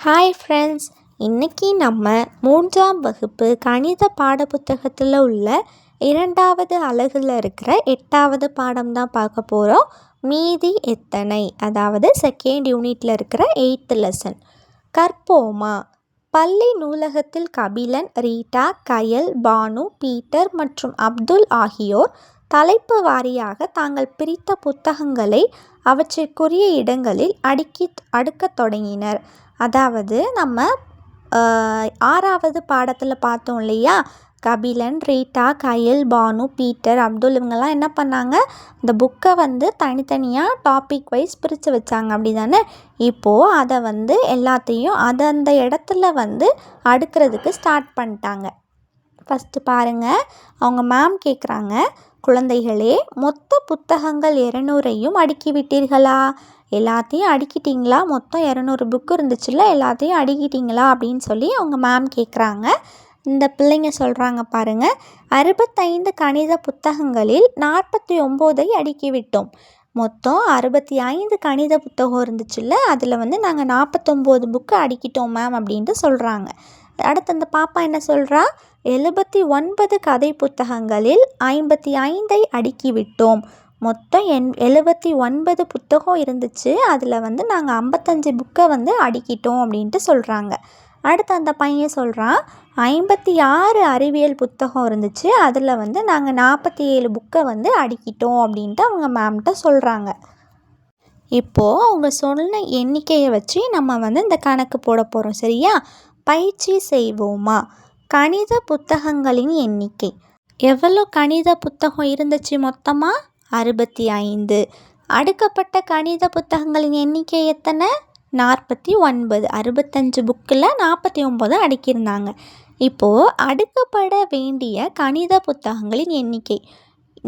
Hi friends, இன்றைக்கி நம்ம 3ஆம் வகுப்பு கணித பாடப்புத்தகத்தில் உள்ள 2வது அலகில் இருக்கிற 8வது பாடம் தான் பார்க்க போகிறோம். மீதி எத்தனை, அதாவது 2nd யூனிட்டில் இருக்கிற 8th லெசன். கற்போமா. பள்ளி நூலகத்தில் கபிலன், ரீட்டா, கயல், பானு, பீட்டர் மற்றும் அப்துல் ஆகியோர் தலைப்பு வாரியாக தாங்கள் பிரித்த புத்தகங்களை அவற்றிற்குரிய இடங்களில் அடுக்கத் தொடங்கினர். அதாவது நம்ம 6வது பாடத்தில் பார்த்தோம் இல்லையா, கபிலன், ரீட்டா, கயல், பானு, பீட்டர், அப்துல் இவங்கெல்லாம் என்ன பண்ணாங்க, இந்த புக்கை தனித்தனியாக டாபிக் வைஸ் பிரித்து வச்சாங்க, அப்படி தானே. இப்போது அதை எல்லாத்தையும் அந்த இடத்துல அடுக்கிறதுக்கு ஸ்டார்ட் பண்ணிட்டாங்க. ஃபஸ்ட்டு பாருங்கள், அவங்க மேம் கேட்குறாங்க, குழந்தைகளே, மொத்த புத்தகங்கள் 200ஐயும் அடுக்கி விட்டீர்களா? எல்லாத்தையும் அடுக்கிட்டிங்களா? மொத்தம் 200 புக்கு இருந்துச்சுல்ல, எல்லாத்தையும் அடுக்கிட்டிங்களா அப்படின்னு சொல்லி அவங்க மேம் கேட்குறாங்க. இந்த பிள்ளைங்க சொல்கிறாங்க பாருங்கள், 65 கணித புத்தகங்களில் 49ஐ அடுக்கி விட்டோம். மொத்தம் 65 கணித புத்தகம் இருந்துச்சுல்ல, அதில் நாங்கள் 49 புக்கு அடுக்கிட்டோம் மேம் அப்படின்ட்டு சொல்கிறாங்க. அடுத்து அந்த பாப்பா என்ன சொல்கிறா, 79 கதை புத்தகங்களில் 55ஐ அடுக்கி விட்டோம். மொத்தம் 79 புத்தகம் இருந்துச்சு, அதில் நாங்கள் 55 புக்கை அடுக்கிட்டோம் அப்படின்ட்டு சொல்கிறாங்க. அடுத்து அந்த பையன் சொல்கிறான், 56 அறிவியல் புத்தகம் இருந்துச்சு, அதில் நாங்கள் 47 புக்கை அடுக்கிட்டோம் அப்படின்ட்டு அவங்க மேம்கிட்ட சொல்கிறாங்க. இப்போது அவங்க சொன்ன எண்ணிக்கையை வச்சு நம்ம இந்த கணக்கு போட போகிறோம், சரியா? பயிற்சி செய்வோமா. கணித புத்தகங்களின் எண்ணிக்கை. எவ்வளோ கணித புத்தகம் இருந்துச்சு மொத்தமாக? 65. அடுக்கப்பட்ட கணித புத்தகங்களின் எண்ணிக்கை எத்தனை? 49. 65 புக்கில் 49 அடுக்கியிருந்தாங்க. இப்போது அடுக்கப்பட வேண்டிய கணித புத்தகங்களின் எண்ணிக்கை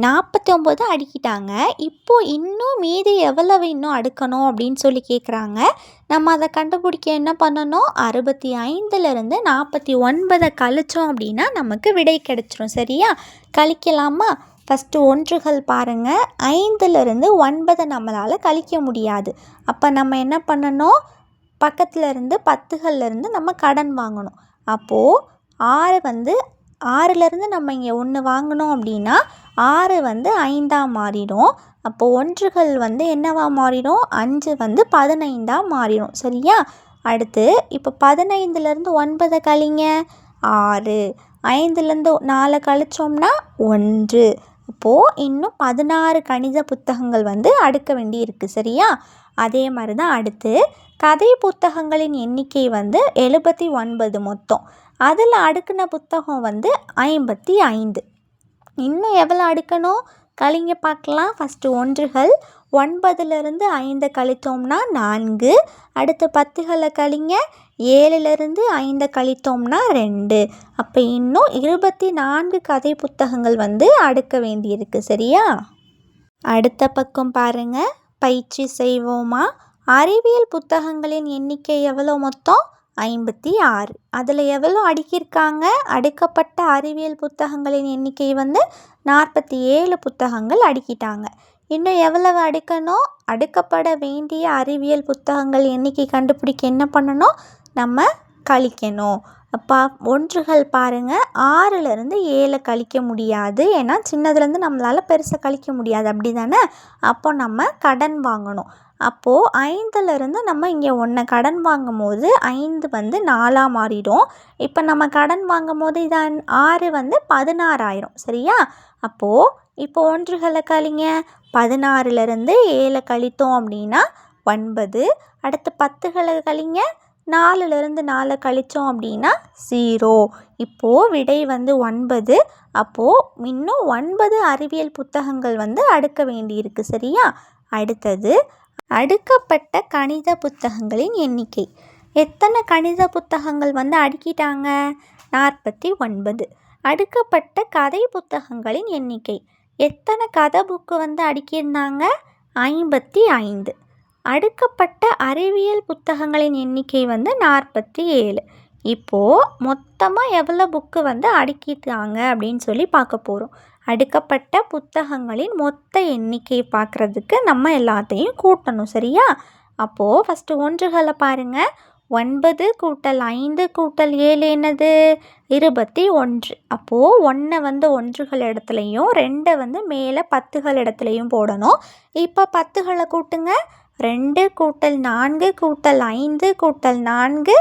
49 அடுக்கிட்டாங்க. இப்போது இன்னும் மீதி எவ்வளவு இன்னும் அடுக்கணும் அப்படின்னு சொல்லி கேட்குறாங்க. நம்ம அதை கண்டுபிடிக்க என்ன பண்ணணும்? 65லேருந்து 49 கழிச்சோம் அப்படின்னா நமக்கு விடை கிடைச்சிரும், சரியா? கழிக்கலாமா? ஃபஸ்ட்டு ஒன்றுகள் பாருங்கள், 5லேருந்து 9 நம்மளால் கழிக்க முடியாது. அப்போ நம்ம என்ன பண்ணணும்? பக்கத்தில் இருந்து 10கள்லேருந்து நம்ம கடன் வாங்கணும். அப்போது 6லேருந்து நம்ம இங்கே 1 வாங்கினோம் அப்படின்னா 6 5ஆக மாறிடும். அப்போது ஒன்றுகள் என்னவா மாறிடும்? 5 15ஆக மாறிடும், சரியா? அடுத்து இப்போ 15லேருந்து 9 கழிங்க, 6. 5லேருந்து 4 கழிச்சோம்னா 1. அப்போது இன்னும் 16 கணித புத்தகங்கள் அடுக்க வேண்டி இருக்குது, சரியா? அதே மாதிரி தான் அடுத்து கதை புத்தகங்களின் எண்ணிக்கை 79 மொத்தம். அதில் அடுக்கின புத்தகம் 55. இன்னும் எவ்வளோ அடுக்கணும்? கழிங்க பார்க்கலாம். ஃபஸ்ட்டு ஒன்றுகள், 9லேருந்து 5 கழித்தோம்னா 4. அடுத்து 10களை கழிங்க, 7லேருந்து 5 கழித்தோம்னா 2. அப்போ இன்னும் 24 கதை புத்தகங்கள் அடுக்க வேண்டியிருக்கு, சரியா? அடுத்த பக்கம் பாருங்கள், பயிற்சி செய்வோமா. அறிவியல் புத்தகங்களின் எண்ணிக்கை எவ்வளோ மொத்தம்? 56. அதில் எவ்வளோ அடுக்கியிருக்காங்க? அடுக்கப்பட்ட அறிவியல் புத்தகங்களின் எண்ணிக்கை 47 புத்தகங்கள் அடுக்கிட்டாங்க. இன்னும் எவ்வளவு அடுக்கணும்? அடுக்கப்பட வேண்டிய அறிவியல் புத்தகங்கள் எண்ணிக்கை கண்டுபிடிக்க என்ன பண்ணணும்? நம்ம கழிக்கணும். அப்போ ஒன்றுகள் பாருங்கள், 6லேருந்து 7 கழிக்க முடியாது, ஏன்னா சின்னதுலேருந்து நம்மளால் பெருசாக கழிக்க முடியாது, அப்படி தானே? அப்போ நம்ம கடன் வாங்கணும். அப்போது 5லேருந்து நம்ம இங்கே 1 கடன் வாங்கும் போது 5 4ஆக மாறிடும். இப்போ நம்ம கடன் வாங்கும் போது இது 6 16 ஆயிரும், சரியா? அப்போது இப்போ ஒன்றுகளை கழிங்க, 16லேருந்து 7 கழித்தோம் அப்படின்னா 9. அடுத்து 10களை கழிங்க, 4லேருந்து 4 கழித்தோம் அப்படின்னா 0. இப்போது விடை 9. அப்போது இன்னும் 9 அறிவியல் புத்தகங்கள் அடுக்க வேண்டியிருக்கு, சரியா? அடுத்தது அடுக்கப்பட்ட கணித புத்தகங்களின் எண்ணிக்கை. எத்தனை கணித புத்தகங்கள் அடுக்கிட்டாங்க? 49. அடுக்கப்பட்ட கதை புத்தகங்களின் எண்ணிக்கை. எத்தனை கதை புக்கு அடுக்கியிருந்தாங்க? 55. அடுக்கப்பட்ட அறிவியல் புத்தகங்களின் எண்ணிக்கை 47. இப்போது மொத்தமாக எவ்வளோ புக்கு அடுக்கிட்டாங்க அப்படின்னு சொல்லி பார்க்க போகிறோம். அடுக்கப்பட்ட புத்தகங்களின் மொத்த எண்ணிக்கை பார்க்குறதுக்கு நம்ம எல்லாத்தையும் கூட்டணும், சரியா? அப்போது ஃபஸ்ட்டு ஒன்றுகளை பாருங்கள், 9 கூட்டல் 5 கூட்டல் 7 என்னது 21. அப்போது 1 வந்து ஒன்றுகள் இடத்துலையும் 2 வந்து மேலே 10கள் இடத்துலையும் போடணும். இப்போ 10களை கூட்டுங்க. 2 கூட்டல் 4 கூட்டல் 5 கூட்டல் 4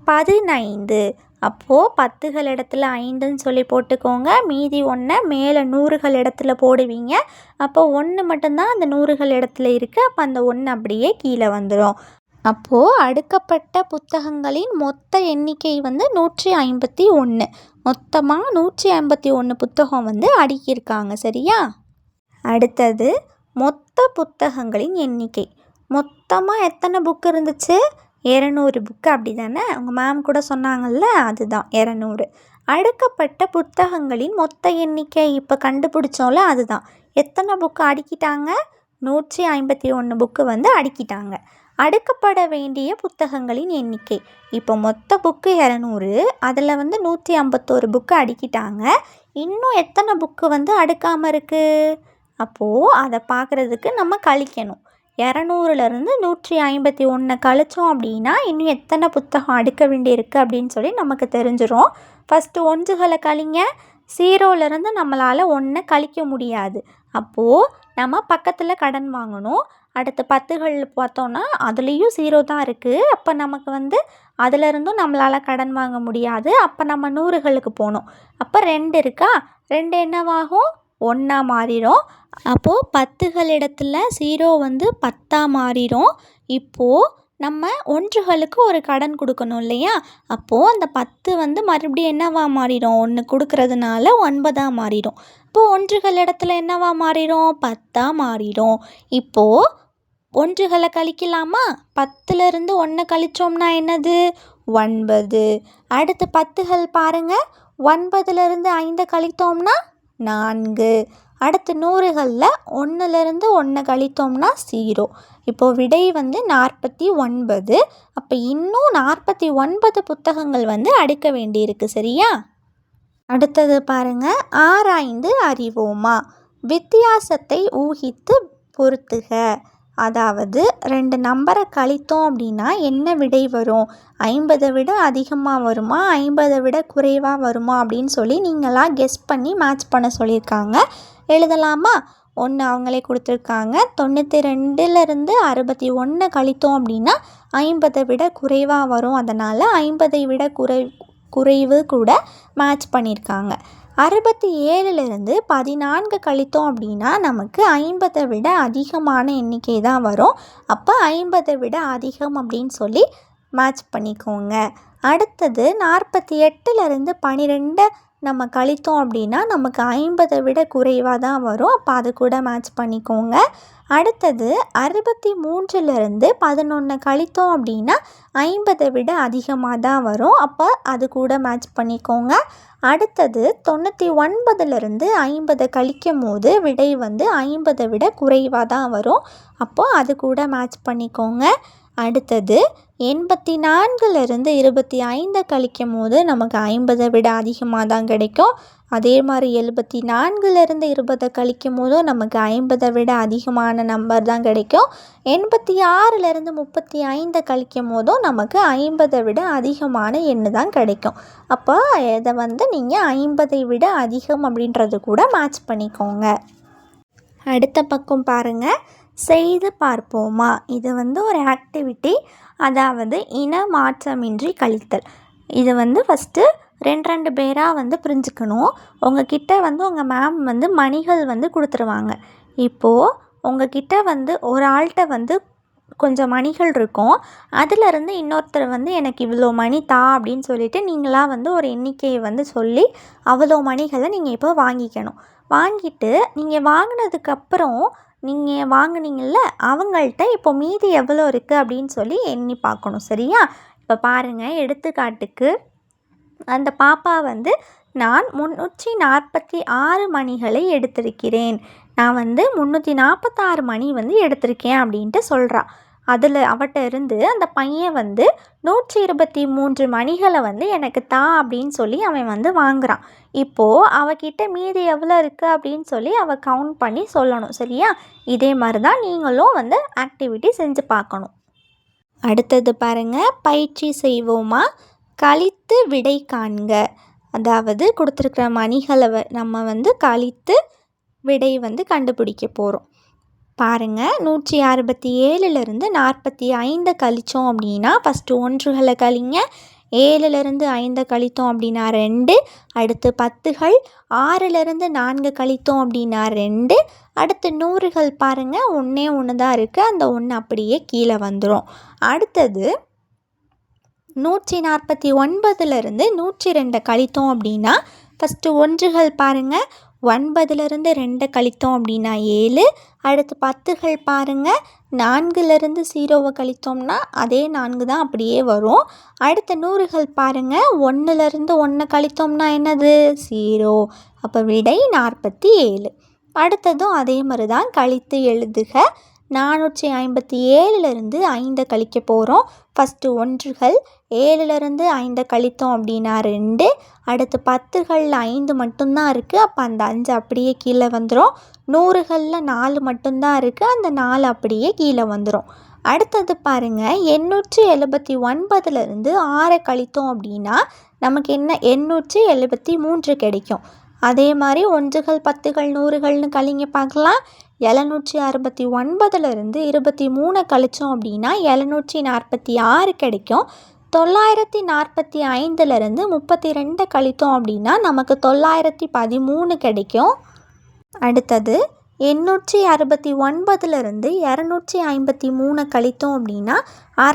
15. அப்போது 10கள் இடத்துல 5ன்னு சொல்லி போட்டுக்கோங்க. மீதி 1 மேலே 100கள் இடத்துல போடுவீங்க. அப்போ 1 மட்டும்தான் அந்த 100கள் இடத்துல இருக்குது. அப்போ அந்த 1 அப்படியே கீழே வந்துடும். அப்போது அடுக்கப்பட்ட புத்தகங்களின் மொத்த எண்ணிக்கை வந்து 151. மொத்தமாக 151 புத்தகம் வந்து அடுக்கியிருக்காங்க. சரியா? அடுத்தது மொத்த புத்தகங்களின் எண்ணிக்கை. மொத்தமாக எத்தனை புக்கு இருந்துச்சு? 200 புக்கு. அப்படி தானே உங்கள் மேம் கூட சொன்னாங்கல்ல, அதுதான் 200. அடுக்கப்பட்ட புத்தகங்களின் மொத்த எண்ணிக்கை இப்போ கண்டுபிடிச்சோம்ல, அதுதான். எத்தனை புக்கு அடுக்கிட்டாங்க? 151 புக்கு வந்து அடுக்கிட்டாங்க. அடுக்கப்பட வேண்டிய புத்தகங்களின் எண்ணிக்கை. இப்போ மொத்த புக்கு 200, அதில் வந்து 151 புக்கு அடுக்கிட்டாங்க. இன்னும் எத்தனை புக்கு வந்து அடுக்காமல் இருக்குது? அப்போது அதை பார்க்குறதுக்கு நம்ம கழிக்கணும். 200லேருந்து 151 கழிச்சோம் அப்படின்னா இன்னும் எத்தனை புத்தகம் அடுக்க வேண்டியிருக்கு அப்படின்னு சொல்லி நமக்கு தெரிஞ்சிடும். ஃபஸ்ட்டு ஒன்றுகளை கழிங்க. 0லேருந்து நம்மளால் 1 கழிக்க முடியாது. அப்போது நம்ம பக்கத்தில் கடன் வாங்கணும். அடுத்து 10கள் பார்த்தோன்னா அதுலேயும் 0 தான் இருக்குது. அப்போ நமக்கு வந்து அதிலருந்தும் நம்மளால் கடன் வாங்க முடியாது. அப்போ நம்ம 100களுக்கு போகணும். அப்போ 2 இருக்கா? 2 என்னவாகும்? 1 மாறிடும். அப்போது 10கள் இடத்துல 0 வந்து 10 மாறிடும். இப்போது நம்ம ஒன்றுகளுக்கு ஒரு கடன் கொடுக்கணும் இல்லையா? அப்போது அந்த 10 வந்து மறுபடியும் என்னவா மாறிடும்? 1 கொடுக்கறதுனால 9 மாறிடும். இப்போது ஒன்றுகள் இடத்துல என்னவா மாறிடும்? 10 மாறிடும். இப்போது ஒன்றுகளை கழிக்கலாமா? 10லேருந்து 1 கழிச்சோம்னா என்னது? 9. அடுத்து 10கள் பாருங்கள். 9லேருந்து 5 கழித்தோம்னா 4. அடுத்து 100களில் 1லேருந்து 1 கழித்தோம்னா 0. இப்போது விடை வந்து 49. அப்போ இன்னும் 49 புத்தகங்கள் வந்து அடுக்க வேண்டியிருக்கு. சரியா? அடுத்தது பாருங்கள். ஆராய்ந்து அறிவோமா. வித்தியாசத்தை ஊகித்து பொறுத்துக. அதாவது 2 நம்பரை கழித்தோம் அப்படின்னா என்ன விடை வரும்? 50 விட அதிகமாக வருமா, 50 விட குறைவாக வருமா அப்படின்னு சொல்லி நீங்களாம் கெஸ் பண்ணி மேட்ச் பண்ண சொல்லியிருக்காங்க. எழுதலாமா? 1 அவங்களே கொடுத்துருக்காங்க. 92லேருந்து 61 கழித்தோம் அப்படின்னா 50 விட குறைவாக வரும். அதனால் 50 விட குறைவு கூட மேட்ச் பண்ணியிருக்காங்க. 67லேருந்து 14 கழித்தோம் அப்படின்னா நமக்கு 50 விட அதிகமான எண்ணிக்கை தான் வரும். அப்போ 50 விட அதிகம் அப்படின்னு சொல்லி மேட்ச் பண்ணிக்கோங்க. அடுத்தது 48லேருந்து 12 நம்ம கழித்தோம் அப்படின்னா நமக்கு 50 விட குறைவாக தான் வரும். அப்போ அது கூட மேட்ச் பண்ணிக்கோங்க. அடுத்தது 63லேருந்து 11 கழித்தோம் அப்படின்னா 50 விட அதிகமாக தான் வரும். அப்போ அது கூட மேட்ச் பண்ணிக்கோங்க. அடுத்தது 99லேருந்து 50 கழிக்கும் போது விடை வந்து 50 விட குறைவாக தான் வரும். அப்போது அது கூட மேட்ச் பண்ணிக்கோங்க. அடுத்தது 84லேருந்து 25 கழிக்கும் போது நமக்கு 50 விட அதிகமாக தான் கிடைக்கும். அதே மாதிரி 74லேருந்து 20 கழிக்கும் போதும் நமக்கு 50 விட அதிகமான நம்பர் தான் கிடைக்கும். 86லேருந்து 35 கழிக்கும் போதும் நமக்கு 50 விட அதிகமான எண்ணு தான் கிடைக்கும். அப்போ இதை வந்து நீங்கள் 50 விட அதிகம் அப்படின்றது கூட மேட்ச் பண்ணிக்கோங்க. அடுத்த பக்கம் பாருங்கள். செய்து பார்ப்போமா. இது வந்து ஒரு ஆக்டிவிட்டி, அதாவது இன மாற்றமின்றி கழித்தல். இது வந்து ஃபஸ்ட்டு 2 பேராக வந்து பிரிஞ்சுக்கணும். உங்ககிட்ட வந்து உங்கள் மேம் வந்து மணிகள் வந்து கொடுத்துருவாங்க. இப்போது உங்ககிட்ட வந்து ஒரு ஆள்கிட்ட வந்து கொஞ்சம் மணிகள் இருக்கும். அதிலருந்து இன்னொருத்தர் வந்து எனக்கு இவ்வளோ மணி தா அப்படின்னு சொல்லிவிட்டு நீங்களாக வந்து ஒரு எண்ணிக்கையை வந்து சொல்லி அவ்வளோ மணிகளை நீங்கள் இப்போ வாங்கிக்கணும். வாங்கிட்டு நீங்கள் வாங்கினதுக்கப்புறம் நீங்கள் வாங்கினீங்கள்ல அவங்கள்ட்ட இப்போ மீதி எவ்வளோ இருக்குது அப்படின்னு சொல்லி எண்ணி பார்க்கணும். சரியா? இப்போ பாருங்கள், எடுத்துக்காட்டுக்கு அந்த பாப்பா வந்து நான் 346 மணிகளை எடுத்திருக்கிறேன், நான் வந்து 346 மணி வந்து எடுத்திருக்கேன் அப்படின்ட்டு சொல்கிறா. அதில் அவட்ட இருந்து அந்த பையன் வந்து 123 மணிகளை வந்து எனக்கு தா அப்படின்னு சொல்லி அவன் வந்து வாங்குகிறான். இப்போது அவகிட்ட மீதி எவ்வளோ இருக்குது அப்படின்னு சொல்லி அவள் கவுண்ட் பண்ணி சொல்லணும். சரியா? இதே மாதிரி தான் நீங்களும் வந்து ஆக்டிவிட்டி செஞ்சு பார்க்கணும். அடுத்தது பாருங்கள், பயிற்சி செய்வோமா, கழித்து விடை காண்க. அதாவது கொடுத்துருக்குற மணிகளை நம்ம கழித்து விடை கண்டுபிடிக்க போகிறோம். பாருங்கள், 167லேருந்து 45 கழித்தோம் அப்படின்னா ஃபஸ்ட்டு ஒன்றுகளை கழிங்க. 7லேருந்து 5 கழித்தோம் அப்படின்னா 2. அடுத்து 10கள். 6லேருந்து 4 கழித்தோம் அப்படின்னா 2. அடுத்து 100கள் பாருங்கள், ஒன்றே ஒன்று தான் இருக்குது, அந்த ஒன்று அப்படியே கீழே வந்துடும். அடுத்தது 149லேருந்து 102 கழித்தோம் அப்படின்னா ஃபஸ்ட்டு ஒன்றுகள் பாருங்கள், 9லேருந்து 2 கழித்தோம் அப்படின்னா 7. அடுத்து 10கள் பாருங்கள், 4லேருந்து 0 கழித்தோம்னா அதே 4 தான் அப்படியே வரும். அடுத்த 100கள் பாருங்கள், 1லேருந்து 1 கழித்தோம்னா என்னது 0. அப்போ விடை 47. அடுத்ததும் அதே மாதிரி தான், கழித்து எழுதுக. 457லேருந்து 5 கழிக்க போகிறோம். ஃபஸ்ட்டு ஒன்றுகள், 7லேருந்து 5 கழித்தோம் அப்படின்னா 2. அடுத்து 10களில் 5 மட்டும்தான் இருக்குது, அப்போ அந்த 5 அப்படியே கீழே வந்துடும். 100களில் 4 மட்டும்தான் இருக்குது, அந்த 4 அப்படியே கீழே வந்துடும். அடுத்தது பாருங்கள், 879லேருந்து 6 கழித்தோம் அப்படின்னா நமக்கு என்ன 873 கிடைக்கும். அதே மாதிரி ஒன்றுகள், 10கள், 100கள்னு கழிங்க பார்க்கலாம். 769லேருந்து 23 கழித்தோம் அப்படின்னா 746 கிடைக்கும். 945லேருந்து 32 கழித்தோம் அப்படின்னா நமக்கு 913 கிடைக்கும். அடுத்தது 869லேருந்து 253 கழித்தோம் அப்படின்னா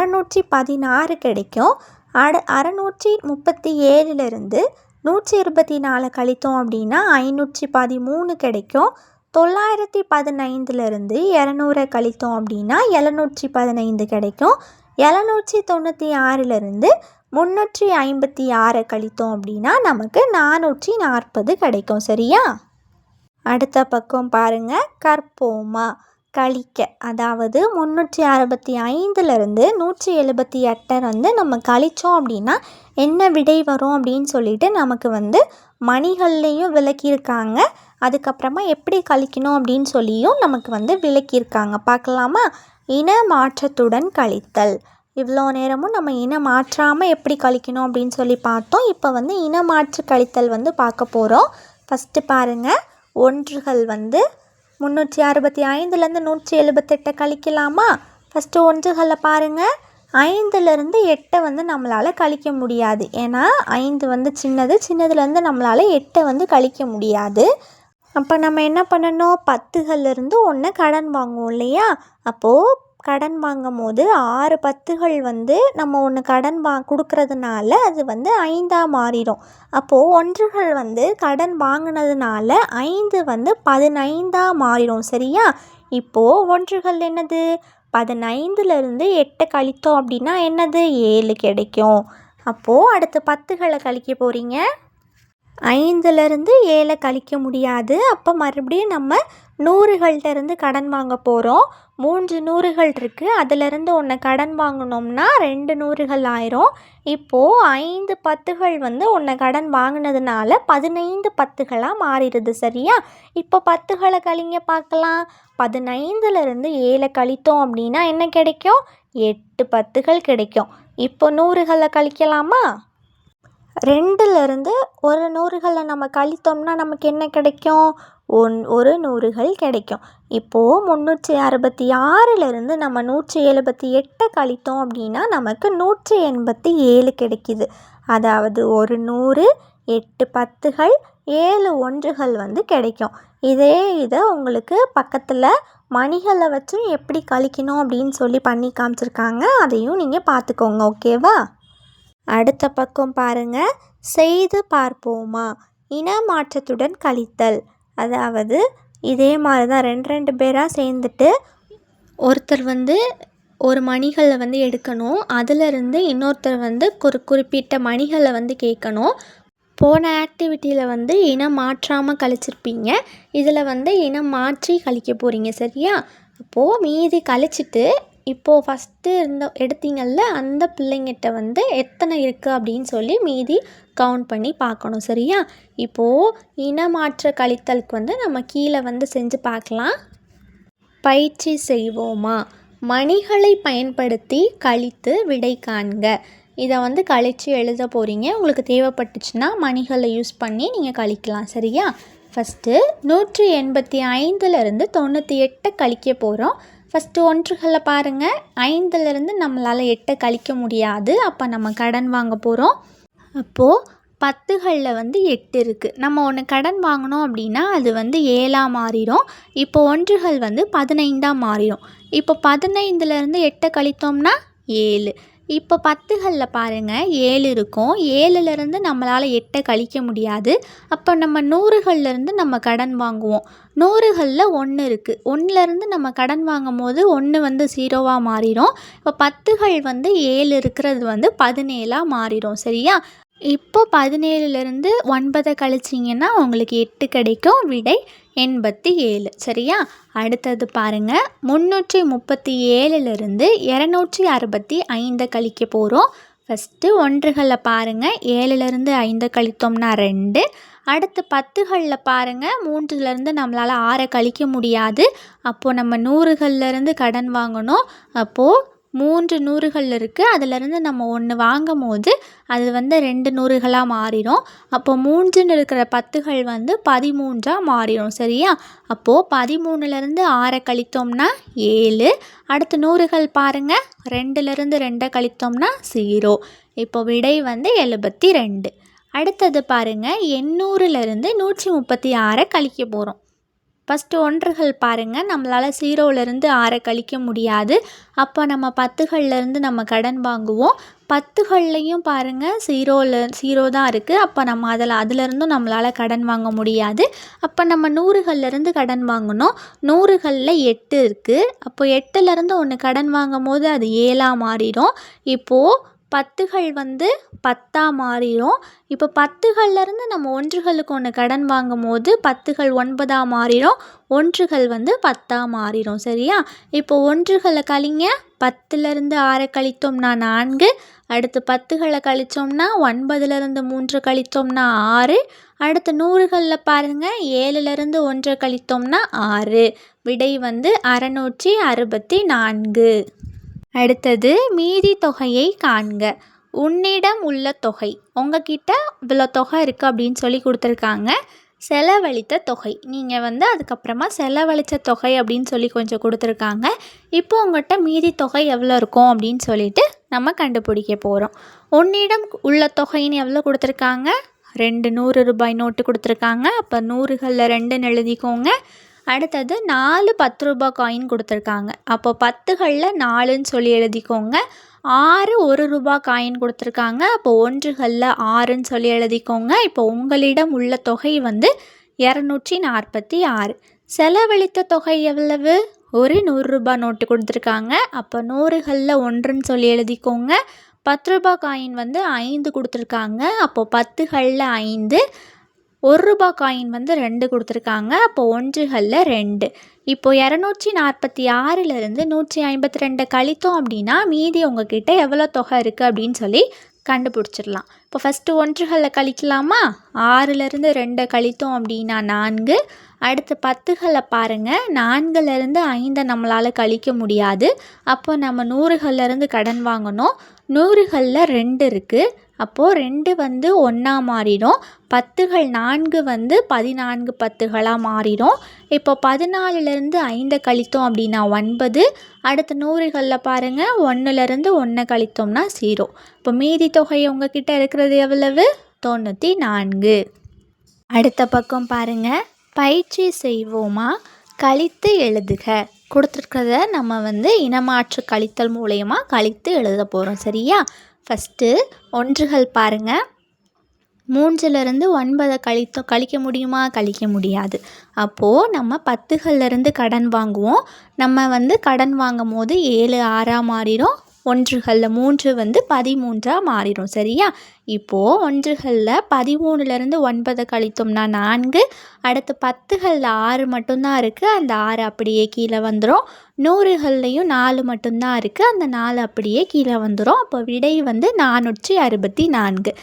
616 கிடைக்கும். 637லேருந்து 124 கழித்தோம் அப்படின்னா 513 கிடைக்கும். 915லேருந்து 200 கழித்தோம் அப்படின்னா 715 கிடைக்கும். 796லேருந்து 356 கழித்தோம் அப்படின்னா நமக்கு 440 கிடைக்கும். சரியா? அடுத்த பக்கம் பாருங்கள், கற்போமா, கழிக்க. அதாவது 365லேருந்து 178 நம்ம கழித்தோம் அப்படின்னா என்ன விடை வரும் அப்படின்னு சொல்லிட்டு நமக்கு மணிகள்லேயும் விளக்கியிருக்காங்க. அதுக்கப்புறமா எப்படி கழிக்கணும் அப்படின்னு சொல்லியும் நமக்கு விளக்கியிருக்காங்க. பார்க்கலாமா? இன மாற்றத்துடன் கழித்தல். இவ்வளோ நேரமும் நம்ம இனம் மாற்றாமல் எப்படி கழிக்கணும் அப்படின்னு சொல்லி பார்த்தோம். இப்போ இன மாற்று கழித்தல் பார்க்க போகிறோம். ஃபஸ்ட்டு பாருங்கள், ஒன்றுகள் 365லேருந்து 178 கழிக்கலாமா? ஃபஸ்ட்டு ஒன்றுகளை பாருங்கள், 5லேருந்து 8 நம்மளால் கழிக்க முடியாது. ஏன்னா 5 சின்னதுலேருந்து நம்மளால் 8 கழிக்க முடியாது. அப்போ நம்ம என்ன பண்ணணும், 10களிலிருந்து 1 கடன் வாங்குவோம் இல்லையா? அப்போது கடன் வாங்கும் போது 6 10கள் நம்ம ஒன்று கடன் கொடுக்கறதுனால அது 5ஆக மாறிடும். அப்போது ஒன்றுகள் கடன் வாங்கினதுனால 5 15ஆக மாறிடும். சரியா? இப்போது ஒன்றுகள் என்னது, 15லேருந்து 8 கழித்தோம் அப்படின்னா என்னது 7 கிடைக்கும். அப்போது அடுத்து 10களை கழிக்க போகிறீங்க. 5லேருந்து 7 கழிக்க முடியாது. அப்போ மறுபடியும் நம்ம 100கள்கிட்டருந்து கடன் வாங்க போகிறோம். 3 100கள் இருக்குது, அதிலேருந்து 1 கடன் வாங்கினோம்னா 2 100கள் ஆயிரும். இப்போது 5 10கள் 1 கடன் வாங்கினதுனால 15 10களாக மாறிடுது. சரியா? இப்போ 10களை கழிங்க பார்க்கலாம். 15லேருந்து 7 கழித்தோம் அப்படின்னா என்ன கிடைக்கும், 8 10கள் கிடைக்கும். இப்போ 100களை கழிக்கலாமா? 2லேருந்து 1 100களை நம்ம கழித்தோம்னா நமக்கு என்ன கிடைக்கும், 1 100கள் கிடைக்கும். இப்போது 366லேருந்து நம்ம 178 கழித்தோம் அப்படின்னா நமக்கு 187 கிடைக்கிது. அதாவது 1 100, 8 10கள், 7 ஒன்றுகள் கிடைக்கும். இதை உங்களுக்கு பக்கத்தில் மணிகளை வச்சும் எப்படி கழிக்கணும் அப்படின்னு சொல்லி பண்ணி காமிச்சிருக்காங்க. அதையும் நீங்கள் பார்த்துக்கோங்க. ஓகேவா? அடுத்த பக்கம் பாருங்கள், செய்து பார்ப்போமா, இன மாற்றத்துடன் கழித்தல். அதாவது இதே மாதிரி தான் 2 பேராக சேர்ந்துட்டு ஒருத்தர் ஒரு மணிகளை எடுக்கணும். அதிலிருந்து இன்னொருத்தர் ஒரு குறிப்பிட்ட மணிகளை கேட்கணும். போன ஆக்டிவிட்டியில் இனம் மாற்றாமல் கழிச்சிருப்பீங்க. இதில் இனம் மாற்றி கழிக்க போகிறீங்க. சரியா? அப்போது மீதி கழிச்சிட்டு இப்போது ஃபஸ்ட்டு எடுத்தீங்கள்ல அந்த பிள்ளைங்கிட்ட எத்தனை இருக்குது அப்படின்னு சொல்லி மீதி கவுண்ட் பண்ணி பார்க்கணும். சரியா? இப்போது இனமாற்ற கழித்தலுக்கு நம்ம கீழே செஞ்சு பார்க்கலாம். பயிற்சி செய்வோமா, மணிகளை பயன்படுத்தி கழித்து விடை காண்க. இதை வந்து கழித்து எழுத போகிறீங்க. உங்களுக்கு தேவைப்பட்டுச்சுன்னா மணிகளை யூஸ் பண்ணி நீங்கள் கழிக்கலாம். சரியா? ஃபஸ்ட்டு 185லேருந்து 98 கழிக்க போகிறோம். ஃபஸ்ட்டு ஒன்றுகளை பாருங்கள். 5லேருந்து நம்மளால் 8 கழிக்க முடியாது. அப்போ நம்ம கடன் வாங்க போகிறோம். அப்போது 10களில் வந்து 8 இருக்குது. நம்ம ஒன்று கடன் வாங்கினோம் அப்படின்னா அது வந்து 7ஆக மாறிடும். இப்போ ஒன்றுகள் வந்து 15ஆக மாறிடும். இப்போ 15லேருந்து 8 கழித்தோம்னா 7. இப்போ 10களில் பாருங்கள் 7 இருக்கும். 7லேருந்து நம்மளால் 8 கழிக்க முடியாது. அப்போ நம்ம 100களிலேருந்து நம்ம கடன் வாங்குவோம். 100களில் 1 இருக்குது. 1லேருந்து நம்ம கடன் வாங்கும் போது 1 வந்து 0வாக மாறிடும். இப்போ 10கள் வந்து 7 இருக்கிறது வந்து 17ஆக மாறிடும். சரியா? இப்போ 17லேருந்து 9 கழிச்சிங்கன்னா உங்களுக்கு 8 கிடைக்கும். விடை 87. சரியா? அடுத்தது பாருங்கள். 337லேருந்து 265 கழிக்க போகிறோம். ஃபஸ்ட்டு ஒன்றுகளில் பாருங்கள். 7லேருந்து 5 கழித்தோம்னா 2. அடுத்து 10களில் பாருங்கள். 3லேருந்து நம்மளால் 6 கழிக்க முடியாது. அப்போது நம்ம 100களிலேருந்து கடன் வாங்கணும். அப்போது 3 100கள் இருக்குது. அதிலேருந்து நம்ம 1 வாங்கும் போது அது வந்து 2 100களாக மாறிடும். அப்போ 3ன்னு இருக்கிற 10கள் வந்து 13ஆக மாறிடும். சரியா? அப்போது 13லேருந்து 6 கழித்தோம்னா 7. அடுத்து 100கள் பாருங்கள். 2லேருந்து 2 கழித்தோம்னா 0. இப்போ விடை வந்து 72. அடுத்தது பாருங்கள். 800லேருந்து 136 கழிக்க போகிறோம். ஃபஸ்ட்டு ஒன்றுகள் பாருங்கள். நம்மளால் 0லேருந்து 6 கழிக்க முடியாது. அப்போ நம்ம 10களிலேருந்து நம்ம கடன் வாங்குவோம். 10கள்லையும் பாருங்கள் 0 தான் இருக்குது. அப்போ நம்ம அதிலேருந்தும் நம்மளால் கடன் வாங்க முடியாது. அப்போ நம்ம 100களிலேருந்து கடன் வாங்கணும். 100களில் 8 இருக்குது. அப்போ 8லேருந்து 1 கடன் வாங்கும் போது அது 7ஆக மாறிடும். இப்போது 10கள் வந்து 10ஆக மாறிடும். இப்போ 10களிலேருந்து நம்ம ஒன்றுகளுக்கு 1 கடன் வாங்கும் போது 10கள் 9ஆக மாறிடும். ஒன்றுகள் வந்து 10ஆக மாறிடும். சரியா? இப்போ ஒன்றுகளை கழிங்க. 10லேருந்து 6 கழித்தோம்னா 4. அடுத்து 10களை கழித்தோம்னா 9லேருந்து 3 கழித்தோம்னா 6. அடுத்து 100களில் பாருங்கள். 7லேருந்து 1 கழித்தோம்னா 6. விடை வந்து 664. அடுத்தது மீதி தொகையை காண்க. உன்னிடம் உள்ள தொகை. உங்ககிட்ட இவ்வளோ தொகை இருக்குது அப்படின்னு சொல்லி கொடுத்துருக்காங்க. செலவழித்த தொகை. நீங்கள் வந்து அதுக்கப்புறமா செலவழித்த தொகை அப்படின்னு சொல்லி கொஞ்சம் கொடுத்துருக்காங்க. இப்போ உங்கள்கிட்ட மீதி தொகை எவ்வளோ இருக்கும் அப்படின்னு சொல்லிட்டு நம்ம கண்டுபிடிக்க போகிறோம். உன்னிடம் உள்ள தொகைன்னு எவ்வளோ கொடுத்துருக்காங்க? 2 100 ரூபாய் நோட்டு கொடுத்துருக்காங்க. அப்போ 100களில் 2ன்னு எழுதிக்கோங்க. அடுத்தது 4 10 ரூபாய் காயின் கொடுத்துருக்காங்க. அப்போ 10களில் 4ன்னு சொல்லி எழுதிக்கோங்க. 6 1 ரூபாய் காயின் கொடுத்துருக்காங்க. அப்போ ஒன்றுகளில் 6ன்னு சொல்லி எழுதிக்கோங்க. இப்போ உங்களிடம் உள்ள தொகை வந்து 246. செலவழித்த தொகை எவ்வளவு? ஒரு 100 ரூபாய் நோட்டு கொடுத்துருக்காங்க. அப்போ 100களில் 1ன்னு சொல்லி எழுதிக்கோங்க. 10 ரூபாய் காயின் வந்து 5 கொடுத்துருக்காங்க. அப்போது 10களில் 5. 1 ரூபாய் காயின் வந்து 2 கொடுத்துருக்காங்க. அப்போ ஒன்றுகளில் 2. இப்போ 246லேருந்து 152 கழித்தோம் அப்படின்னா மீதி உங்ககிட்ட எவ்வளோ தொகை இருக்குது அப்படின்னு சொல்லி கண்டுபிடிச்சிடலாம். இப்போ ஃபஸ்ட்டு ஒன்றுகளில் கழிக்கலாமா? 6லேருந்து 2 கழித்தோம் அப்படின்னா 4. அடுத்து 10களை பாருங்கள். 4லேருந்து 5 நம்மளால் கழிக்க முடியாது. அப்போ நம்ம 100களிலேருந்து கடன் வாங்கணும். 100களில் 2 இருக்குது. அப்போது 2 வந்து 1ஆக மாறிடும். 10கள் 4 வந்து 14 10களாக மாறிடும். இப்போ 14லேருந்து 5 கழித்தோம் அப்படின்னா 9. அடுத்து 100களில் பாருங்கள். 1லேருந்து 1 கழித்தோம்னா 0. இப்போ மீதி தொகை உங்ககிட்ட இருக்கிறது எவ்வளவு? 94. அடுத்த பக்கம் பாருங்கள். பயிற்சி செய்வோமா? கழித்து எழுதுக. கொடுத்துருக்கிறத நம்ம வந்து இனமாற்று கழித்தல் மூலயமா கழித்து எழுத போகிறோம். சரியா? ஃபஸ்ட்டு ஒன்றுகள் பாருங்கள். 3லேருந்து 9 கழிக்க முடியுமா? கழிக்க முடியாது. அப்போது நம்ம 10களிலேருந்து கடன் வாங்குவோம். நம்ம வந்து கடன் வாங்கும் போது 7 6ஆக மாறிடும். ஒன்றுகளில் 3 வந்து 13ஆக மாறிடும். சரியா? இப்போது ஒன்றுகளில் 13லேருந்து 9 கழித்தோம்னா 4. அடுத்து 10களில் 6 மட்டும்தான் இருக்குது. அந்த 6 அப்படியே கீழே வந்துடும். 100கள்லையும் 4 மட்டும்தான் இருக்குது. அந்த 4 அப்படியே கீழே வந்துடும். அப்போ விடை வந்து 464.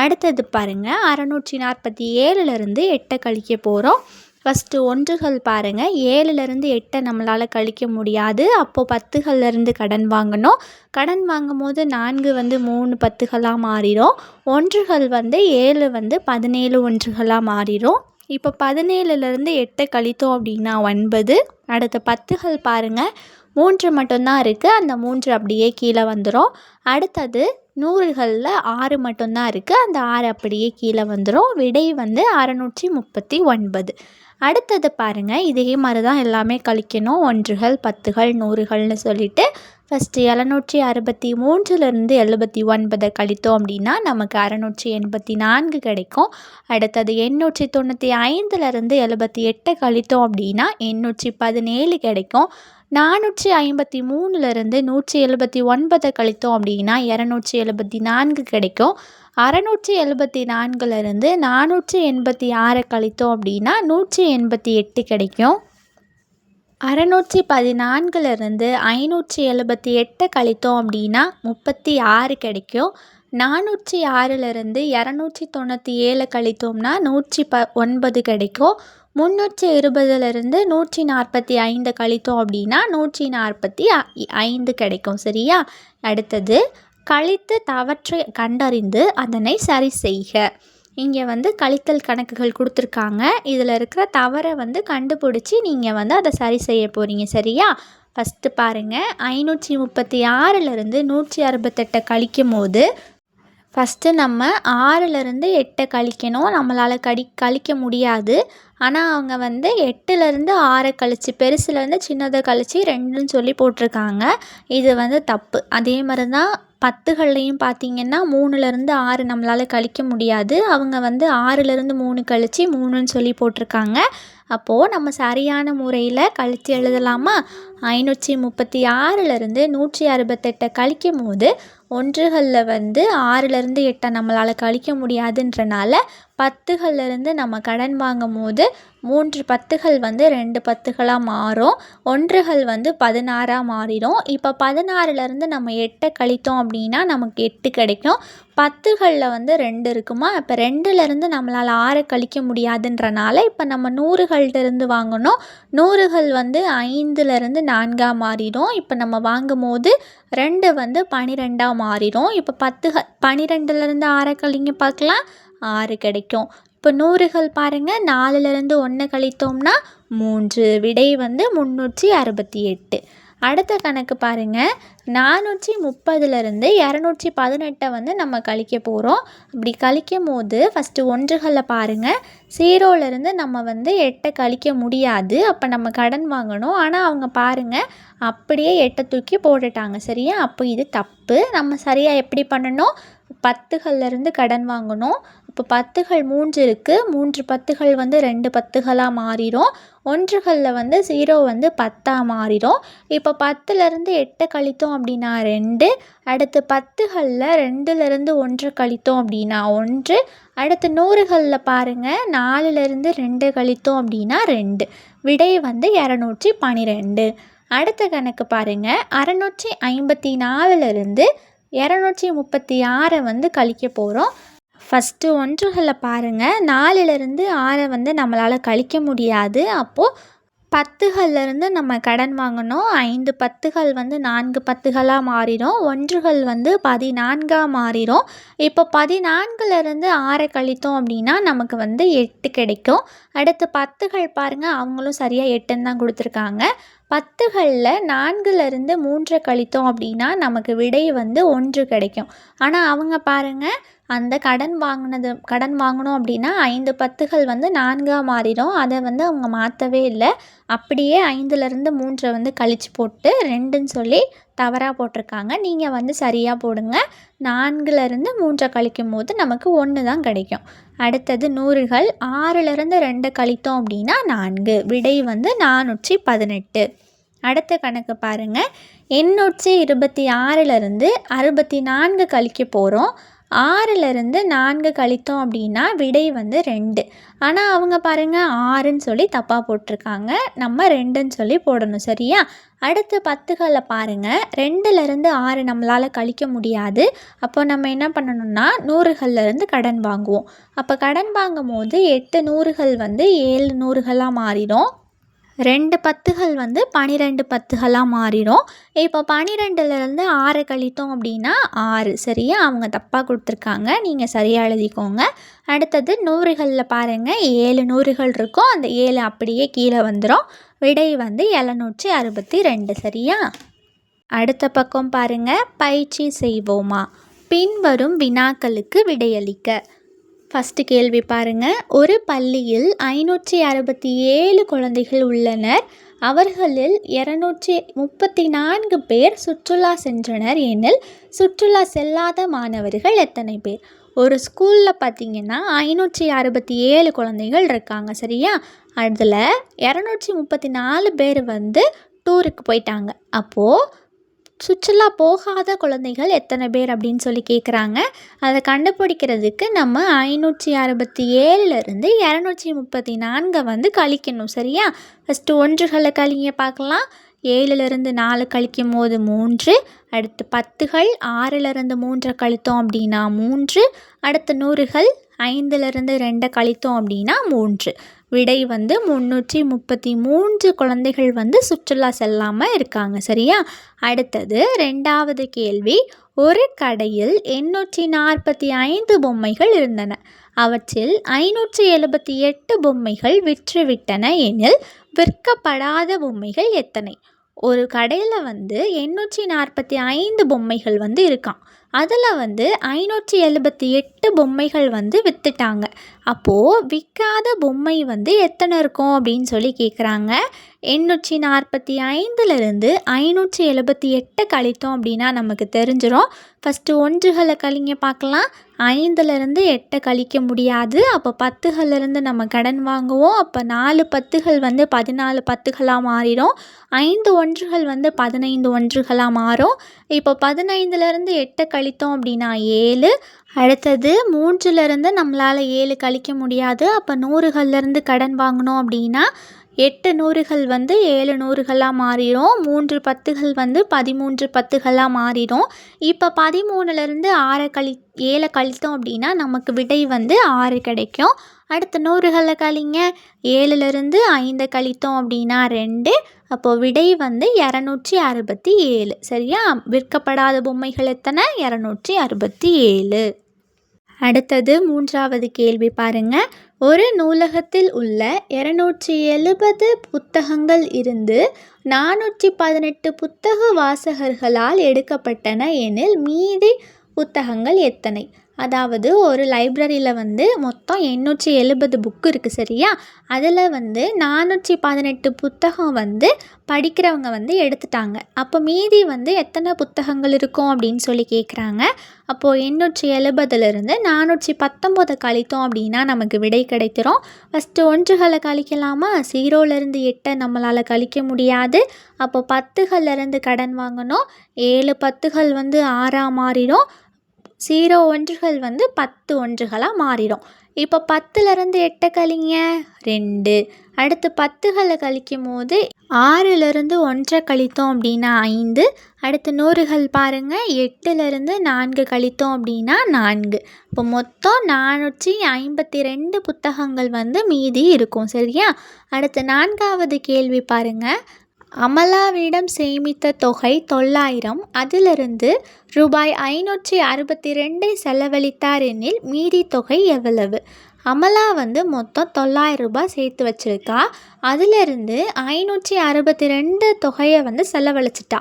அடுத்தது பாருங்கள். 647லேருந்து 8 கழிக்க போகிறோம். ஃபஸ்ட்டு ஒன்றுகள் பாருங்கள், 7லேருந்து 8 நம்மளால் கழிக்க முடியாது. அப்போது 10கள்லேருந்து கடன் வாங்கணும். கடன் வாங்கும் போது 4 வந்து 3 10களாக மாறிடும். ஒன்றுகள் வந்து 7 வந்து 17 ஒன்றுகளாக மாறிடும். இப்போ 17லேருந்து 8 கழித்தோம் அப்படின்னா 9. அடுத்த 10கள் பாருங்கள், 3 மட்டும்தான் இருக்குது. அந்த 3 அப்படியே கீழே வந்துடும். அடுத்தது 100களில் 6 மட்டும்தான் இருக்குது. அந்த 6 அப்படியே கீழே வந்துடும். விடை வந்து 639. அடுத்தது பாருங்கள், இதே மாதிரி தான் எல்லாமே கழிக்கணும். ஒன்றுகள் 10கள் 100கள்னு சொல்லிட்டு ஃபஸ்ட்டு 763லேருந்து 79 கழித்தோம் அப்படின்னா நமக்கு 684 கிடைக்கும். அடுத்தது 895லேருந்து 78 கழித்தோம் அப்படின்னா 817 கிடைக்கும். 453லேருந்து 179 கழித்தோம் அப்படின்னா 274 கிடைக்கும். 674லேருந்து 486 கழித்தோம் அப்படின்னா 188 கிடைக்கும். 614லேருந்து 578 கழித்தோம் அப்படின்னா 36 கிடைக்கும். 406லேருந்து 297 கழித்தோம்னா 109 கிடைக்கும். 320லேருந்து 145 கழித்தோம் அப்படின்னா 145 கிடைக்கும். சரியா? அடுத்தது கழித்து தவற்றை கண்டறிந்து அதனை சரி செய்க. இங்கே வந்து கழித்தல் கணக்குகள் கொடுத்துருக்காங்க. இதில் இருக்கிற தவறை வந்து கண்டுபிடிச்சி நீங்கள் வந்து அதை சரி செய்ய போகிறீங்க. சரியா? ஃபஸ்ட்டு பாருங்கள், 536லேருந்து 168 கழிக்கும் போது ஃபஸ்ட்டு நம்ம 6லேருந்து 8 கழிக்கணும். நம்மளால் கழிக்க முடியாது. ஆனால் அவங்க வந்து 8லேருந்து 6 கழித்து பெருசுலேருந்து சின்னதை கழித்து 2ன்னு சொல்லி போட்டிருக்காங்க. இது வந்து தப்பு. அதே மாதிரி தான் 10கள்லையும் பார்த்திங்கன்னா 3லேருந்து 6 நம்மளால் கழிக்க முடியாது. அவங்க வந்து 6லேருந்து 3 கழித்து 3ன்னு சொல்லி போட்டிருக்காங்க. அப்போது நம்ம சரியான முறையில் கழித்து எழுதலாமா? 536லேருந்து 168 கழிக்கும் போது ஒன்றுகளில் வந்து 6லேருந்து 8 நம்மளால் கழிக்க முடியாதுன்றனால 10கள்லேருந்து நம்ம கடன் வாங்கும் போது 3 10கள் வந்து 2 10களாக மாறும். ஒன்றுகள் வந்து 16ஆக மாறிடும். இப்போ 16லேருந்து நம்ம 8 கழித்தோம் அப்படின்னா நமக்கு 8 கிடைக்கும். 10களில் வந்து 2 இருக்குமா? இப்போ 2லேருந்து நம்மளால் 6 கழிக்க முடியாதுன்றனால இப்போ நம்ம 100கள்கிட்டருந்து வாங்கணும். 100கள் வந்து 5லேருந்து 4ஆக மாறிடும். இப்போ நம்ம வாங்கும் போது 2 வந்து 12ஆக மாறிடும். இப்போ 12லேருந்து 6 கழிங்க பார்க்கலாம், 6 கிடைக்கும். இப்போ 100கள் பாருங்கள், 4லேருந்து 1 கழித்தோம்னா 3. விடை வந்து 368. அடுத்த கணக்கு பாருங்கள், 430லேருந்து 218 வந்து நம்ம கழிக்க போகிறோம். அப்படி கழிக்கும் போது ஃபஸ்ட்டு ஒன்றுகளை பாருங்கள், 0லேருந்து நம்ம வந்து 8 கழிக்க முடியாது. அப்போ நம்ம கடன் வாங்கணும். ஆனால் அவங்க பாருங்கள் அப்படியே 8 தூக்கி போட்டுட்டாங்க. சரியா? அப்போ இது தப்பு. நம்ம சரியாக எப்படி பண்ணணும்? 10கள்லேருந்து கடன் வாங்கணும். இப்போ 10கள் 3 இருக்குது. 3 10கள் வந்து 2 10களாக மாறிடும். ஒன்றுகளில் வந்து 0 வந்து 10ஆக மாறிடும். இப்போ 10லேருந்து 8 கழித்தோம் அப்படின்னா 2. அடுத்து 10களில் 2லேருந்து 1 கழித்தோம் அப்படின்னா 1. அடுத்து 100களில் பாருங்கள், 4லேருந்து 2 கழித்தோம் அப்படின்னா 2. விடை வந்து 212. அடுத்த கணக்கு பாருங்கள், 654லேருந்து 236 வந்து கழிக்க போகிறோம். ஃபஸ்ட்டு ஒன்றுகளை பாருங்கள், 4லேருந்து 6 வந்து நம்மளால் கழிக்க முடியாது. அப்போது 10கள்லேருந்து நம்ம கடன் வாங்கணும். 5 10கள் வந்து 4 10களாக மாறிடும். ஒன்றுகள் வந்து 14ஆக மாறிடும். இப்போ 14லேருந்து 6 கழித்தோம் அப்படின்னா நமக்கு வந்து 8 கிடைக்கும். அடுத்து 10கள் பாருங்கள், அவங்களும் சரியாக 8ன்னு தான் கொடுத்துருக்காங்க. 10களில் 4லேருந்து 3 கழித்தோம் அப்படின்னா நமக்கு விடை வந்து 1 கிடைக்கும். ஆனால் அவங்க பாருங்கள், அந்த கடன் வாங்கணும் அப்படின்னா 5 10கள் வந்து 4ஆக மாறிடும். அதை வந்து அவங்க மாற்றவே இல்லை. அப்படியே 5லேருந்து 3 வந்து கழித்து போட்டு 2ன்னு சொல்லி தவறாக போட்டிருக்காங்க. நீங்கள் வந்து சரியாக போடுங்க. 4லேருந்து 3 கழிக்கும் போது நமக்கு 1 தான் கிடைக்கும். அடுத்தது 100கள், 6லேருந்து 2 கழித்தோம் அப்படின்னா 4. விடை வந்து 418. அடுத்த கணக்கு பாருங்கள், 826லேருந்து 64 கழிக்க போகிறோம். 6லேருந்து 4 கழித்தோம் அப்படின்னா விடை வந்து 2. ஆனால் அவங்க பாருங்கள் 6ன்னு சொல்லி தப்பாக போட்டிருக்காங்க. நம்ம 2ன்னு சொல்லி போடணும். சரியா? அடுத்து பத்துகளை பாருங்கள், 2லேருந்து 6 நம்மளால் கழிக்க முடியாது. அப்போ நம்ம என்ன பண்ணணும்னா 100கள்லேருந்து கடன் வாங்குவோம். அப்போ கடன் வாங்கும் போது 8 100கள் வந்து 7 100களாக மாறிடும். 2 10கள் வந்து 12 10களாக மாறிடும். இப்போ 12லேருந்து 6 கழித்தோம் அப்படின்னா 6. சரியா? அவங்க தப்பாக கொடுத்துருக்காங்க, நீங்கள் சரியாக எழுதிக்கோங்க. அடுத்தது 100களில் பாருங்கள், 7 100கள் இருக்கும். அந்த 7 அப்படியே கீழே வந்துடும். விடை வந்து 762. சரியா? அடுத்த பக்கம் பாருங்கள், பயிற்சி செய்வோமா. பின்வரும் வினாக்களுக்கு விடையளிக்க. ஃபஸ்ட்டு கேள்வி பாருங்கள். ஒரு பள்ளியில் 567 குழந்தைகள் உள்ளனர். அவர்களில் 234 பேர் சுற்றுலா சென்றனர் எனில் சுற்றுலா செல்லாத மாணவர்கள் எத்தனை பேர்? ஒரு ஸ்கூலில் பார்த்திங்கன்னா 567 குழந்தைகள் இருக்காங்க. சரியா? அதில் 234 பேர் வந்து டூருக்கு போயிட்டாங்க. அப்போது சுற்றுலா போகாத குழந்தைகள் எத்தனை பேர் அப்படின்னு சொல்லி கேட்குறாங்க. அதை கண்டுபிடிக்கிறதுக்கு நம்ம 567லேருந்து 234 வந்து கழிக்கணும். சரியா? ஃபஸ்ட்டு 1களை கழிங்க பார்க்கலாம். 7லேருந்து 4 கழிக்கும் போது 3. அடுத்து 10கள் 6லேருந்து 3 கழித்தோம் அப்படின்னா 3. அடுத்து 100கள் 5லேருந்து 2 கழித்தோம் அப்படின்னா 3. விடை வந்து 333 குழந்தைகள் வந்து சுற்றுலா செல்லாமல் இருக்காங்க. சரியா? அடுத்தது 2வது கேள்வி. ஒரு கடையில் 845 பொம்மைகள் இருந்தன. அவற்றில் 578 பொம்மைகள் விற்றுவிட்டன எனில் விற்கப்படாத பொம்மைகள் எத்தனை? ஒரு கடையில் வந்து 845 பொம்மைகள் வந்து இருக்கான். அதில் வந்து 578 பொம்மைகள் வந்து விற்றுட்டாங்க. அப்போது விற்காத பொம்மை வந்து எத்தனை இருக்கும் அப்படின்னு சொல்லி கேட்குறாங்க. 845லேருந்து 578 கழித்தோம் அப்படின்னா நமக்கு தெரிஞ்சிடும். ஃபஸ்ட்டு 1களை கழிங்க பார்க்கலாம். 5லேருந்து 8 கழிக்க முடியாது. அப்போ 10களிலிருந்து நம்ம கடன் வாங்குவோம். அப்போ 4 10கள் வந்து 14 10களாக மாறிடும். 5 1கள் வந்து 15 1களாக மாறும். இப்போ 15லேருந்து 8 கழித்தோம் அப்படின்னா 7. அடுத்தது 3லேருந்து நம்மளால் 7 கழிக்க முடியாது. அப்போ 100கள்லேருந்து கடன் வாங்கினோம் அப்படின்னா 8 100கள் வந்து 7 100களாக மாறிடும். 3 10கள் வந்து 13 10களாக மாறிடும். இப்போ 13லேருந்து 7 கழித்தோம் அப்படின்னா நமக்கு விடை வந்து 6 கிடைக்கும். அடுத்து 100களை கழிங்க. 7லேருந்து 5 கழித்தோம் அப்படின்னா 2. அப்போது விடை வந்து 267. சரியா? விற்கப்படாத பொம்மைகள் எத்தனை? 267. அடுத்தது 3வது கேள்வி பாருங்கள். ஒரு நூலகத்தில் உள்ள 270 புத்தகங்கள் இருந்து 418 புத்தக வாசகர்களால் எடுக்கப்பட்டன எனில் மீதி புத்தகங்கள் எத்தனை? அதாவது ஒரு லைப்ரரியில் வந்து மொத்தம் 870 புக்கு இருக்குது. சரியா? அதில் வந்து 418 புத்தகம் வந்து படிக்கிறவங்க வந்து எடுத்துட்டாங்க. அப்போ மீதி வந்து எத்தனை புத்தகங்கள் இருக்கும் அப்படின்னு சொல்லி கேட்குறாங்க. அப்போது 870லேருந்து 419 கழித்தோம் அப்படின்னா நமக்கு விடை கிடைத்திரும். ஃபஸ்ட்டு 1களை கழிக்கலாமா? 0லேருந்து 8 நம்மளால் கழிக்க முடியாது. அப்போ 10களிலிருந்து கடன் வாங்கணும். 7 10கள் வந்து 6ஆக மாறிடும். 0 1கள் வந்து 10 1களாக மாறிடும். இப்போ 10லேருந்து 8 கழிங்க. 2. அடுத்து 10களை கழிக்கும் போது 6லேருந்து 1 கழித்தோம் அப்படின்னா 5. அடுத்து 100கள் பாருங்கள். 8லேருந்து 4 கழித்தோம் அப்படின்னா 4. இப்போ மொத்தம் 452 புத்தகங்கள் வந்து மீதி இருக்கும். சரியா? அடுத்து 4வது கேள்வி பாருங்கள். அமலாவிடம் சேமித்த தொகை 900. அதிலிருந்து ரூபாய் 562 செலவழித்தார் எனில் மீதி தொகை எவ்வளவு? அமலா வந்து மொத்தம் 900 ரூபாய் சேர்த்து வச்சுருக்கா. அதிலிருந்து 562 தொகையை வந்து செலவழிச்சிட்டா.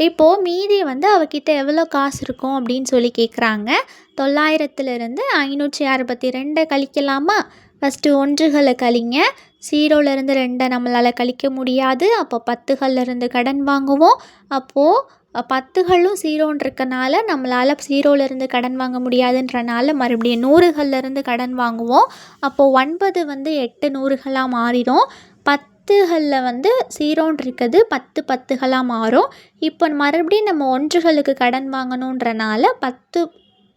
இப்போது மீதி வந்து அவகிட்ட எவ்வளோ காசு இருக்கும் அப்படின்னு சொல்லி கேட்குறாங்க. 900லேருந்து 562 கழிக்கலாமா? ஃபஸ்ட்டு 1களை கழிங்க. 0லேருந்து 2 நம்மளால் கழிக்க முடியாது. அப்போ 10களிலிருந்து கடன் வாங்குவோம். அப்போது 10களும் 0ன்னு இருக்கனால நம்மளால் 0லேருந்து கடன் வாங்க முடியாதுன்றனால மறுபடியும் 100களிலிருந்து கடன் வாங்குவோம். அப்போது 9 வந்து 8 100களாக மாறிடும். 10களில் வந்து 0ன்னு இருக்குது 10 10களாக மாறும். இப்போ மறுபடியும் நம்ம 1களுக்கு கடன் வாங்கணுன்றனால 10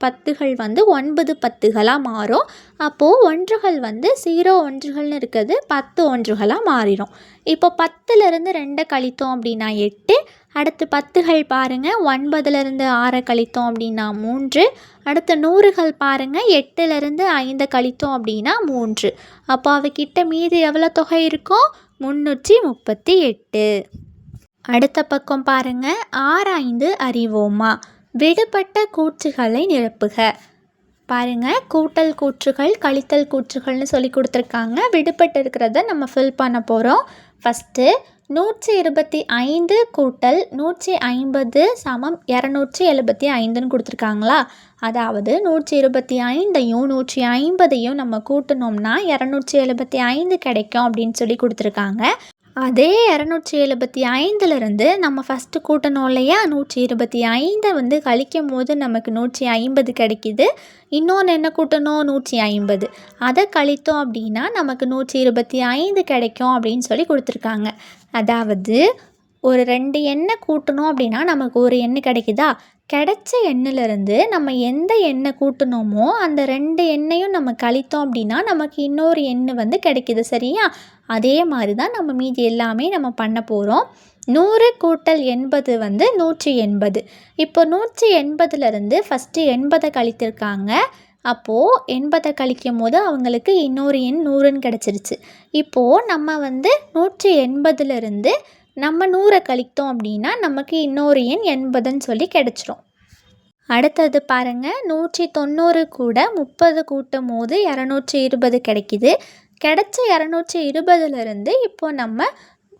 பத்துகள் வந்து 9 பத்துகளாக மாறும். அப்போது ஒன்றுகள் வந்து 0 ஒன்றுகள்னு இருக்கிறது 10 ஒன்றுகளாக மாறிடும். இப்போ 10லேருந்து 2 கழித்தோம் அப்படின்னா 8. அடுத்து பத்துகள் பாருங்கள், 9லேருந்து 6 கழித்தோம் அப்படின்னா 3. அடுத்து நூறுகள் பாருங்கள், 8லேருந்து 5 கழித்தோம் அப்படின்னா 3. அப்போ அவகிட்ட மீதி எவ்வளோ தொகை இருக்கும்? 338. அடுத்த பக்கம் பாருங்கள், ஆராய்ந்து அறிவோமா, விடுபட்ட கூற்றுகளை நிரப்புக. பாருங்கள், கூட்டல் கூற்றுகள் கழித்தல் கூற்றுகள்னு சொல்லி கொடுத்துருக்காங்க. விடுபட்டு இருக்கிறத நம்ம ஃபில் பண்ண போகிறோம். ஃபஸ்ட்டு 125 கூட்டல் 150 சமம் 275ன்னு கொடுத்துருக்காங்களா? அதாவது 125ஐயும் 150ஐயும் நம்ம கூட்டணும்னா 275 கிடைக்கும் அப்படின்னு சொல்லி கொடுத்துருக்காங்க. அதே 275லேருந்து நம்ம ஃபஸ்ட்டு கூட்டணும் இல்லையா, 125 வந்து கழிக்கும் போது நமக்கு 150 கிடைக்கிது. இன்னொன்று என்ன கூட்டணும்? 150. அதை கழித்தோம் அப்படின்னா நமக்கு 125 கிடைக்கும் அப்படின்னு சொல்லி கொடுத்துருக்காங்க. அதாவது ஒரு 2 எண்ணை கூட்டணும் அப்படின்னா நமக்கு ஒரு எண்ணு கிடைக்குதா? கிடைச்ச எண்ணிலிருந்து நம்ம எந்த எண்ணை கூட்டணுமோ அந்த 2 எண்ணையும் நம்ம கழித்தோம் அப்படின்னா நமக்கு இன்னொரு எண்ணு வந்து கிடைக்கிது. சரியா? அதே மாதிரி தான் நம்ம மீதி எல்லாமே நம்ம பண்ண போகிறோம். 100 கூட்டல் 80 வந்து 180. இப்போ 180லேருந்து ஃபஸ்ட்டு 80 கழித்திருக்காங்க. அப்போது 80 கழிக்கும் போது அவங்களுக்கு இன்னொரு எண் 100ன்னு கிடச்சிருச்சு. இப்போது நம்ம வந்து 180லேருந்து நம்ம 100 கழித்தோம் அப்படின்னா நமக்கு இன்னொரு எண் 80ன்னு சொல்லி கிடச்சிரும். அடுத்தது பாருங்கள், 190 கூட 30 கூட்டும் போது 220 கிடைக்கிது. கிடைச்ச 220லேருந்து இப்போ நம்ம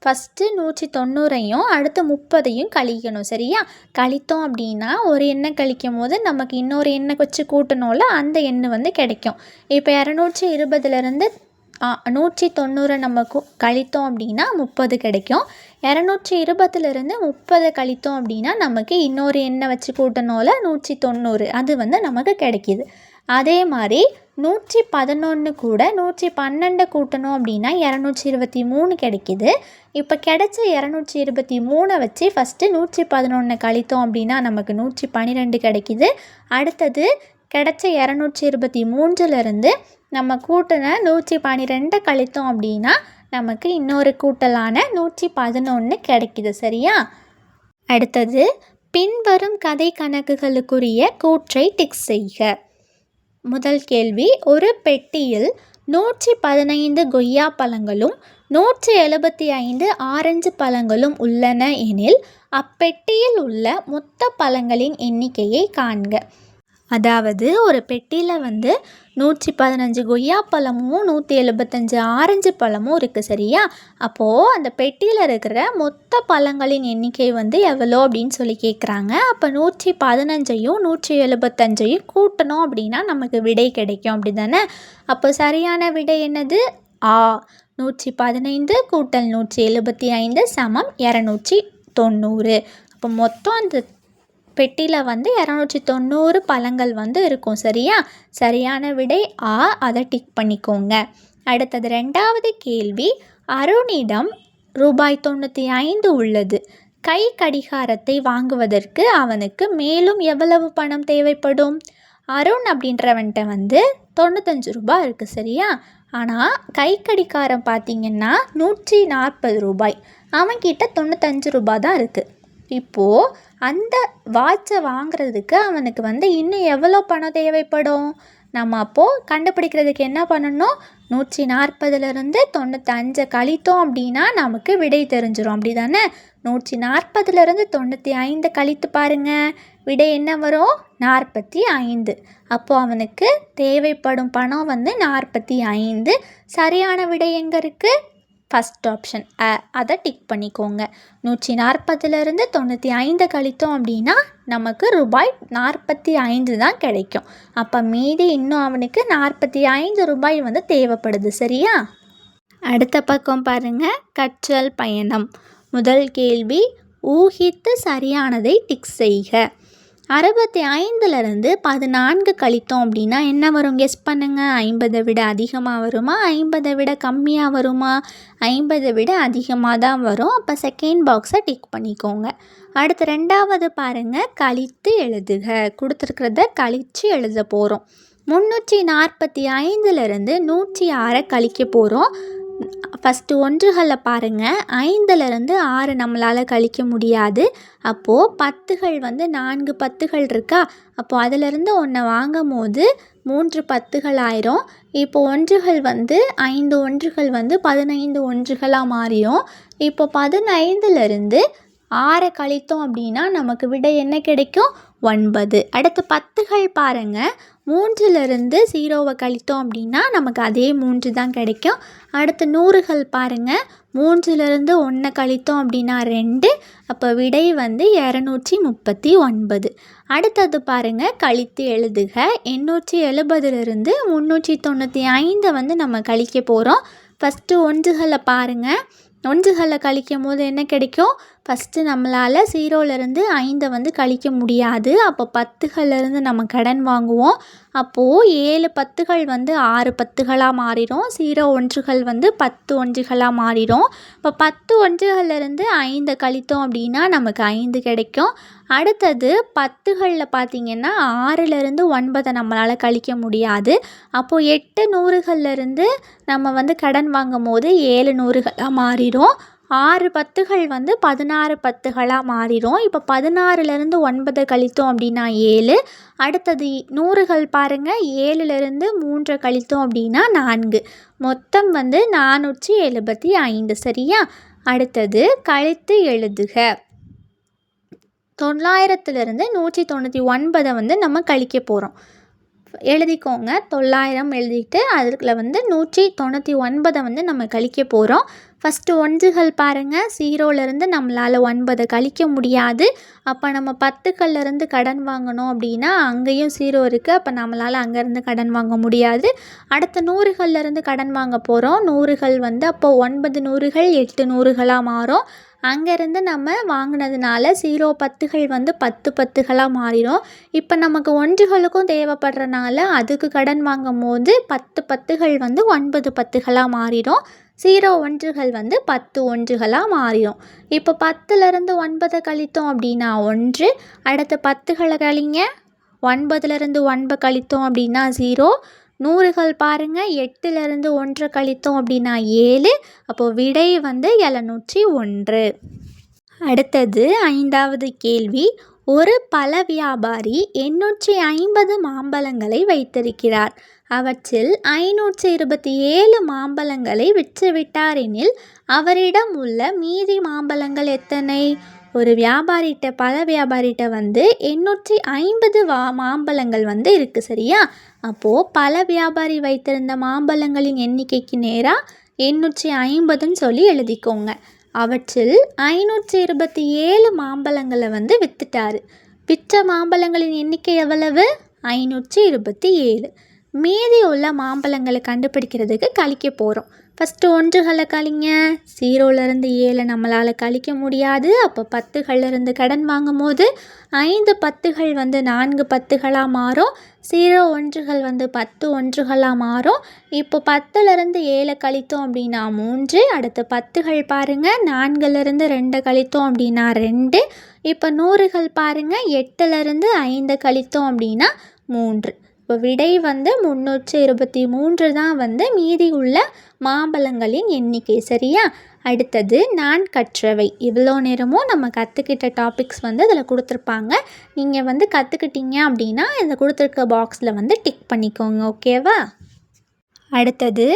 ஃபஸ்ட்டு 190ஐயும் அடுத்து 30ஐயும் கழிக்கணும். சரியா? கழித்தோம் அப்படின்னா ஒரு எண்ணை கழிக்கும் போது நமக்கு இன்னொரு எண்ணை வச்சு கூட்டணும்ல, அந்த எண்ணு வந்து கிடைக்கும். இப்போ 220லேருந்து 190 நம்ம கழித்தோம் அப்படின்னா 30 கிடைக்கும். 220லேருந்து 30 கழித்தோம் அப்படின்னா நமக்கு இன்னொரு எண்ணை வச்சு கூட்டணும்ல, 190, அது வந்து நமக்கு கிடைக்கிது. அதே மாதிரி 111 கூட 112 கூட்டணும் அப்படின்னா 223 கிடைக்கிது. இப்போ கிடைச்ச 223 வச்சு ஃபஸ்ட்டு 111 கழித்தோம் அப்படின்னா நமக்கு 112 கிடைக்கிது. அடுத்தது கிடைச்ச 223லேருந்து நம்ம கூட்டின 112 கழித்தோம் அப்படின்னா நமக்கு இன்னொரு கூட்டலான 111 கிடைக்கிது. சரியா? அடுத்தது பின்வரும் கதை கணக்குகளுக்குரிய கூற்றை டிக் செய்க. முதல் கேள்வி, ஒரு பெட்டியில் 115 கொய்யா பழங்களும் 175 ஆரஞ்சு பழங்களும் உள்ளன எனில் அப்பெட்டியில் உள்ள மொத்த பழங்களின் எண்ணிக்கையை காண்க. அதாவது ஒரு பெட்டியில் வந்து 115 கொய்யா பழமும் 175 ஆரஞ்சு பழமும் இருக்குது. சரியா? அப்போது அந்த பெட்டியில் இருக்கிற மொத்த பழங்களின் எண்ணிக்கை வந்து எவ்வளோ அப்படின்னு சொல்லி கேட்குறாங்க. அப்போ 115ஐயும் 175ஐயும் கூட்டணும் அப்படின்னா நமக்கு விடை கிடைக்கும். அப்படி தானே? அப்போ சரியான விடை என்னது? ஆ. 115 கூட்டல் 175 சமம் 290. அப்போ மொத்தம் அந்த பெட்டியில் வந்து 290 பழங்கள் வந்து இருக்கும். சரியா? சரியான விடை ஆ. அதை டிக் பண்ணிக்கோங்க. அடுத்தது 2வது கேள்வி, அருணிடம் ரூபாய் 95 உள்ளது. கை கடிகாரத்தை வாங்குவதற்கு அவனுக்கு மேலும் எவ்வளவு பணம் தேவைப்படும்? அருண் அப்படின்றவன்ட்ட வந்து 95 ரூபாய் இருக்குது. சரியா? ஆனால் கை கடிகாரம் பார்த்திங்கன்னா 140 ரூபாய். அவன்கிட்ட 95 ரூபாய் தான் இருக்குது. இப்போது அந்த வாட்சை வாங்குறதுக்கு அவனுக்கு வந்து இன்னும் எவ்வளோ பணம் தேவைப்படும்? நம்ம அப்போது கண்டுபிடிக்கிறதுக்கு என்ன பண்ணணும்? 140லேருந்து 95 கழித்தோம் அப்படின்னா நமக்கு விடை தெரிஞ்சிடும். அப்படி தானே? 140லேருந்து 95 கழித்து பாருங்கள், விடை என்ன வரும்? 45. அப்போது அவனுக்கு தேவைப்படும் பணம் வந்து 45. சரியான விடை எங்கே இருக்குது? ஃபஸ்ட் ஆப்ஷன் அதை டிக் பண்ணிக்கோங்க. 140லேருந்து 95 கழித்தோம் அப்படின்னா நமக்கு ரூபாய் 45 தான் கிடைக்கும். அப்போ மீதி இன்னும் அவனுக்கு 45 ரூபாய் வந்து தேவைப்படுது. சரியா? அடுத்த பக்கம் பாருங்கள், கற்றல் பயணம். முதல் கேள்வி, ஊகித்து சரியானதை டிக் செய்க. 65லேருந்து 14 கழித்தோம் அப்படின்னா என்ன வரும்? கெஸ் பண்ணுங்கள். 50 விட அதிகமாக வருமா, 50 விட கம்மியாக வருமா? 50 விட அதிகமாக தான் வரும். அப்போ செகண்ட் பாக்ஸை டிக் பண்ணிக்கோங்க. அடுத்து 2வது பாருங்கள், கழித்து எழுதுக. கொடுத்துருக்கிறத கழித்து எழுத போகிறோம். 345லேருந்து 106 கழிக்க போகிறோம். ஃபஸ்ட்டு ஒன்றுகளை பாருங்கள், 5லேருந்து 6 நம்மளால் கழிக்க முடியாது. அப்போது 10கள் வந்து 4 10கள் இருக்கா, அப்போது அதிலிருந்து ஒன்றை வாங்கும் போது 3 10கள் ஆயிரும். இப்போ ஒன்றுகள் வந்து 5 ஒன்றுகள் வந்து 15 ஒன்றுகளாக மாறிடும். இப்போ 15லேருந்து 6 கழித்தோம் அப்படின்னா நமக்கு விடை என்ன கிடைக்கும்? 9. அடுத்து 10கள் பாருங்கள், 3லேருந்து 0வை கழித்தோம் அப்படின்னா நமக்கு அதே 3 தான் கிடைக்கும். அடுத்து 100கள் பாருங்கள், 3லேருந்து 1 கழித்தோம் அப்படின்னா 2, அப்போ விடை வந்து 239. அடுத்தது பாருங்கள், கழித்து எழுதுக. 870லேருந்து 395 வந்து நம்ம கழிக்க போகிறோம். ஃபஸ்ட்டு ஒன்றுகளை பாருங்கள், ஒன்றுகளை கழிக்கும் போது என்ன கிடைக்கும்? ஃபஸ்ட்டு நம்மளால் 0லேருந்து 5 வந்து கழிக்க முடியாது. அப்போ 10கள்லேருந்து நம்ம கடன் வாங்குவோம். அப்போது 7 10கள் வந்து 6 10களாக மாறிடும். 0 ஒன்றுகள் வந்து 10 ஒன்றுகளாக மாறிடும். இப்போ 10 ஒன்றுகள்லேருந்து 5 கழித்தோம் அப்படின்னா நமக்கு 5 கிடைக்கும். அடுத்தது 10களில் பார்த்திங்கன்னா 6லேருந்து 9 நம்மளால் கழிக்க முடியாது. அப்போது 8 100கள்லேருந்து நம்ம வந்து கடன் வாங்கும் போது 7 100களாக மாறிடும். 6 10கள் வந்து 16 10களாக மாறிடும். இப்போ 16லேருந்து 9 கழித்தோம் அப்படின்னா 7. அடுத்தது 100கள் பாருங்கள், 7லேருந்து 3 கழித்தோம் அப்படின்னா 4. மொத்தம் வந்து 475. சரியா? அடுத்தது கழித்து எழுதுக. 900லேருந்து 199 வந்து நம்ம கழிக்க போகிறோம். எழுதிக்கோங்க, 900 எழுதிட்டு அதுக்குள்ள வந்து 199 வந்து நம்ம கழிக்க போகிறோம். ஃபஸ்ட்டு ஒன்றுகள் பாருங்கள், 0லேருந்து நம்மளால் 9 கழிக்க முடியாது. அப்போ நம்ம 10கள்லேருந்து கடன் வாங்கணும் அப்படின்னா அங்கேயும் 0 இருக்குது. அப்போ நம்மளால் அங்கேருந்து கடன் வாங்க முடியாது. அடுத்து 100கள்லேருந்து கடன் வாங்க போகிறோம். 100கள் வந்து அப்போது 9 100கள் 8 100களாக மாறும். அங்கேருந்து நம்ம வாங்கினதுனால 0 10கள் வந்து 10 10களாக மாறிடும். இப்போ நமக்கு ஒன்றுகளுக்கும் தேவைப்படுறனால அதுக்கு கடன் வாங்கும் போது 10 10கள் வந்து 9 10களாக மாறிடும். 0 ஒன்றுகள் வந்து 10 ஒன்றுகளாக மாறிடும். இப்போ 10லேருந்து 9 கழித்தோம் அப்படின்னா 1. அடுத்து 10களை கழிங்க, 9லேருந்து 9 கழித்தோம் அப்படின்னா 0. 100கள் பாருங்கள், 8லேருந்து 1 கழித்தோம் அப்படின்னா 7. அப்போது விடை வந்து 701. அடுத்தது 5வது கேள்வி. ஒரு பழ வியாபாரி 850 மாம்பழங்களை வைத்திருக்கிறார். அவற்றில் 527 மாம்பழங்களை விற்றுவிட்டார் எனில் அவரிடம் உள்ள மீதி மாம்பழங்கள் எத்தனை? ஒரு வியாபாரிகிட்ட, பழ வியாபாரிகிட்ட வந்து 850 மாம்பழங்கள் வந்து இருக்குது. சரியா? அப்போது பழ வியாபாரி வைத்திருந்த மாம்பழங்களின் எண்ணிக்கைக்கு நேராக 850ன்னு சொல்லி எழுதிக்கோங்க. அவற்றில் 527 மாம்பழங்களை வந்து விற்றுட்டாரு. விற்ற மாம்பழங்களின் எண்ணிக்கை எவ்வளவு? 527. மீதி உள்ள மாம்பழங்களை கண்டுபிடிக்கிறதுக்கு கழிக்க போகிறோம். ஃபஸ்ட்டு ஒன்றுகளை கழிங்க. 0லேருந்து 7 நம்மளால் கழிக்க முடியாது. அப்போ 10கள்லேருந்து கடன் வாங்கும் போது 5 10கள் வந்து 4 10களாக மாறும். 0 ஒன்றுகள் வந்து 10 ஒன்றுகளாக மாறும். இப்போ 10லேருந்து 7 கழித்தோம் அப்படின்னா 3. அடுத்து 10கள் பாருங்கள், 4லேருந்து 2 கழித்தோம் அப்படின்னா 2. இப்போ 100கள் பாருங்கள், 8லேருந்து 5 கழித்தோம் அப்படின்னா 3. இப்போ விடை வந்து 323 தான் வந்து மீதி உள்ள மாம்பழங்களின் எண்ணிக்கை. சரியா? அடுத்தது நான் கற்றவை. இவ்வளோ நேரமும் நம்ம கற்றுக்கிட்ட டாபிக்ஸ் வந்து அதில் கொடுத்துருப்பாங்க. நீங்கள் வந்து கற்றுக்கிட்டீங்க அப்படின்னா இந்த கொடுத்துருக்க பாக்ஸில் வந்து டிக் பண்ணிக்கோங்க. ஓகேவா? அடுத்தது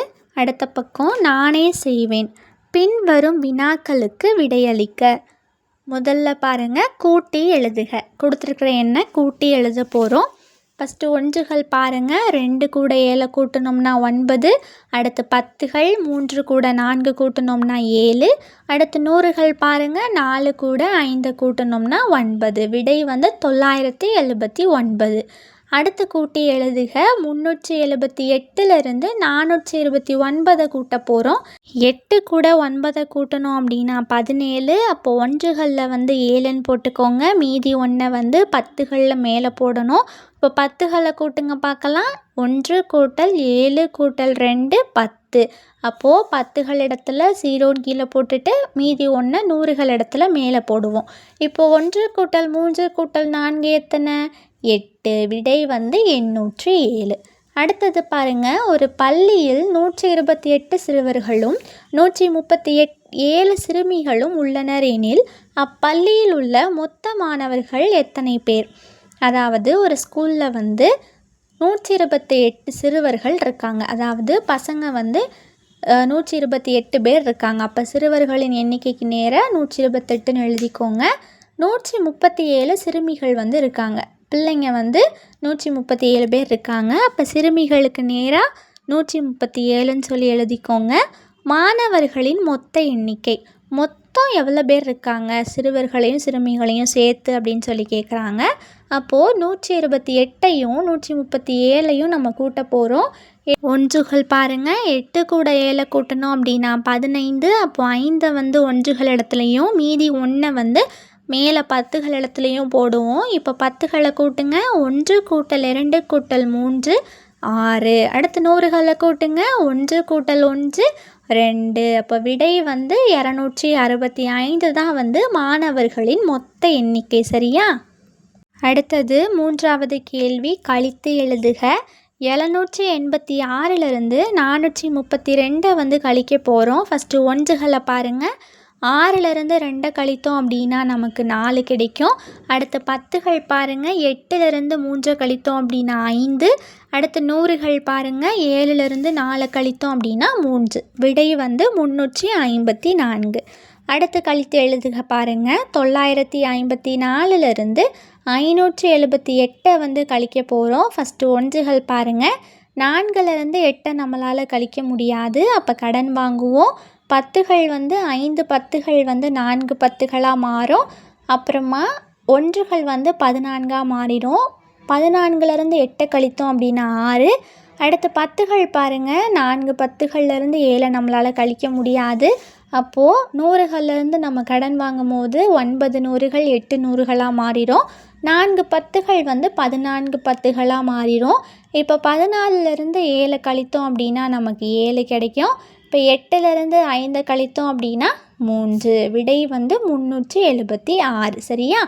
அடுத்த பக்கம் நானே செய்வேன். பின்வரும் வினாக்களுக்கு விடையளிக்க. முதல்ல பாருங்கள், கூட்டி எழுதுக. கொடுத்துருக்குற எண்ணை கூட்டி எழுத போகிறோம். ஃபஸ்ட்டு ஒன்றுகள் பாருங்கள், 2 கூட 7 கூட்டணும்னா 9. அடுத்து 10கள் 3 கூட 4 கூட்டணும்னா 7. அடுத்து 100கள் பாருங்கள், 4 கூட 5 கூட்டணும்னா 9. விடை வந்து 979. அடுத்து கூட்டி எழுதுக. 378லிருந்து 429 கூட்ட போகிறோம். 8 கூட 9 கூட்டணும் அப்படின்னா 17. அப்போ ஒன்றுகளில் வந்து 7ன்னு போட்டுக்கோங்க. மீதி 1 வந்து 10களில் மேலே போடணும். இப்போ 10களை கூட்டுங்க பார்க்கலாம். 1 கூட்டல் 7 கூட்டல் 2 10. அப்போது 10கள் இடத்துல 0 கீழே போட்டுட்டு மீதி 1 100கள் இடத்துல மேலே போடுவோம். இப்போது 1 கூட்டல் 3 கூட்டல் 4 எத்தனை? 8. விடை வந்து 807. அடுத்தது பாருங்கள். ஒரு பள்ளியில் 128 சிறுவர்களும் 137 சிறுமிகளும் உள்ளனர் எனில் அப்பள்ளியில் உள்ள மொத்த மாணவர்கள் எத்தனை பேர்? அதாவது ஒரு ஸ்கூலில் வந்து 128 சிறுவர்கள் இருக்காங்க. அதாவது பசங்க வந்து 128 பேர் இருக்காங்க. அப்போ சிறுவர்களின் எண்ணிக்கைக்கு நேராக 128ன்னு எழுதிக்கோங்க. 137 சிறுமிகள் வந்து இருக்காங்க. பிள்ளைங்க வந்து 137 பேர் இருக்காங்க. அப்போ சிறுமிகளுக்கு நேராக 137ன்னு சொல்லி எழுதிக்கோங்க. மாணவர்களின் மொத்த எண்ணிக்கை மொத்தம் எவ்வளோ பேர் இருக்காங்க சிறுவர்களையும் சிறுமிகளையும் சேர்த்து அப்படின்னு சொல்லி கேட்குறாங்க. அப்போது 128ஐயும் 137ஐயும் நம்ம கூட்ட போகிறோம். ஒன்றுகள் பாருங்கள். 8 கூட 7 கூட்டணும் அப்படின்னா 15. அப்போ 5 வந்து ஒன்றுகள் இடத்துலையும் மீதி 1 வந்து மேலே 10கள் இடத்துலையும் போடுவோம். இப்போ 10களை கூட்டுங்க. 1 கூட்டல் 2 கூட்டல் 3 6. அடுத்து 100களை கூட்டுங்க. 1 கூட்டல் 1 2. அப்போ விடை வந்து 265 தான் வந்து மாணவர்களின் மொத்த எண்ணிக்கை. சரியா? அடுத்தது 3வது கேள்வி. கழித்து எழுதுக. 786லிருந்து 432 வந்து கழிக்க போகிறோம். ஃபஸ்ட்டு ஒன்றுகளை பாருங்கள். 6லிருந்து 2 கழித்தோம் அப்படின்னா நமக்கு 4 கிடைக்கும். அடுத்து 10கள் பாருங்கள். 8லிருந்து 3 கழித்தோம் அப்படின்னா 5. அடுத்து 100கள் பாருங்கள். 7லிருந்து 4 கழித்தோம் அப்படின்னா 3. விடை வந்து 354. அடுத்து கழித்து எழுதுக பாருங்கள். 954லிருந்து 578 வந்து கழிக்க போகிறோம். ஃபஸ்ட்டு ஒன்றுகள் பாருங்கள். 4லிருந்து 8 நம்மளால் கழிக்க முடியாது. அப்போ கடன் வாங்குவோம். 10கள் வந்து 5 10கள் வந்து 4 10களாக மாறும். அப்புறமா ஒன்றுகள் வந்து 14ஆக மாறிடும். 14லிருந்து 8 கழித்தோம் அப்படின்னா 6. அடுத்து 10கள் பாருங்கள். 4 10கள்லேருந்து 7 நம்மளால் கழிக்க முடியாது. அப்போது 100கள்லேருந்து நம்ம கடன் வாங்கும் போது 9 100கள் 8 100களாக மாறிடும். 4 10கள் வந்து 14 10களாக மாறிடும். இப்போ 14லிருந்து 7 கழித்தோம் அப்படின்னா நமக்கு 7 கிடைக்கும். இப்போ 8லிருந்து 5 கழித்தோம் அப்படின்னா 3. விடை வந்து 376. சரியா?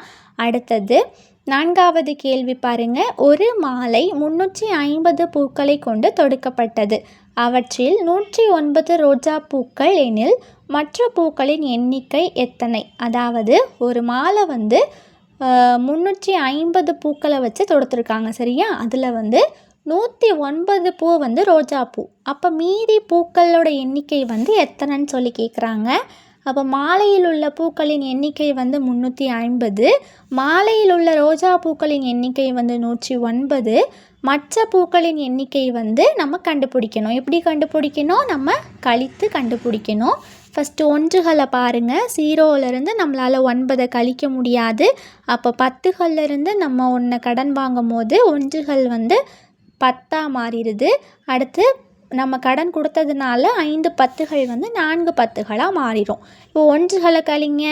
அடுத்தது 4வது கேள்வி பாருங்கள். ஒரு மாலை 350 பூக்களை கொண்டு தொடுக்கப்பட்டது. அவற்றில் 109 ரோஜா பூக்கள் எனில் மற்ற பூக்களின் எண்ணிக்கை எத்தனை? அதாவது ஒரு மாலை வந்து 350 பூக்களை வச்சு தொடுத்துருக்காங்க. சரியா? அதில் வந்து 109 பூ வந்து ரோஜா பூ. அப்போ மீதி பூக்களோட எண்ணிக்கை வந்து எத்தனைன்னு சொல்லி கேட்குறாங்க. அப்போ மாலையில் உள்ள பூக்களின் எண்ணிக்கை வந்து 350. மாலையில் உள்ள ரோஜா பூக்களின் எண்ணிக்கை வந்து 109. மற்ற பூக்களின் எண்ணிக்கை வந்து நம்ம கண்டுபிடிக்கணும். எப்படி கண்டுபிடிக்கணும்? நம்ம கழித்து கண்டுபிடிக்கணும். ஃபஸ்ட்டு ஒன்றுகளை பாருங்கள். 0லேருந்து நம்மளால் 9 கழிக்க முடியாது. அப்போ 10கள்லேருந்து நம்ம 1 கடன் வாங்கும் போது ஒன்றுகள் வந்து 10ஆக மாறிடுது. அடுத்து நம்ம கடன் கொடுத்ததுனால 5 10கள் வந்து 4 10களாக மாறிடும். இப்போ ஒன்றுகளை கழிங்க.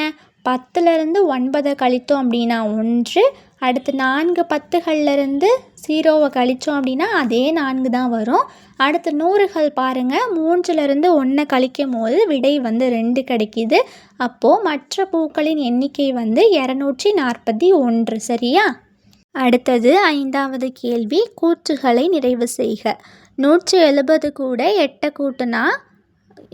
10லேருந்து 9 கழித்தோம் அப்படின்னா 1. அடுத்து 4 10கள்லேருந்து 0வை கழித்தோம் அப்படின்னா அதே 4 தான் வரும். அடுத்து 100கள் பாருங்கள். 3லேருந்து 1 கழிக்கும் போது விடை வந்து 2 கிடைக்கிது. அப்போது மற்ற பூக்களின் எண்ணிக்கை வந்து 241. சரியா? அடுத்தது 5வது கேள்வி. கூற்றுகளை நிறைவு செய்க. 170 கூட 8 கூட்டினா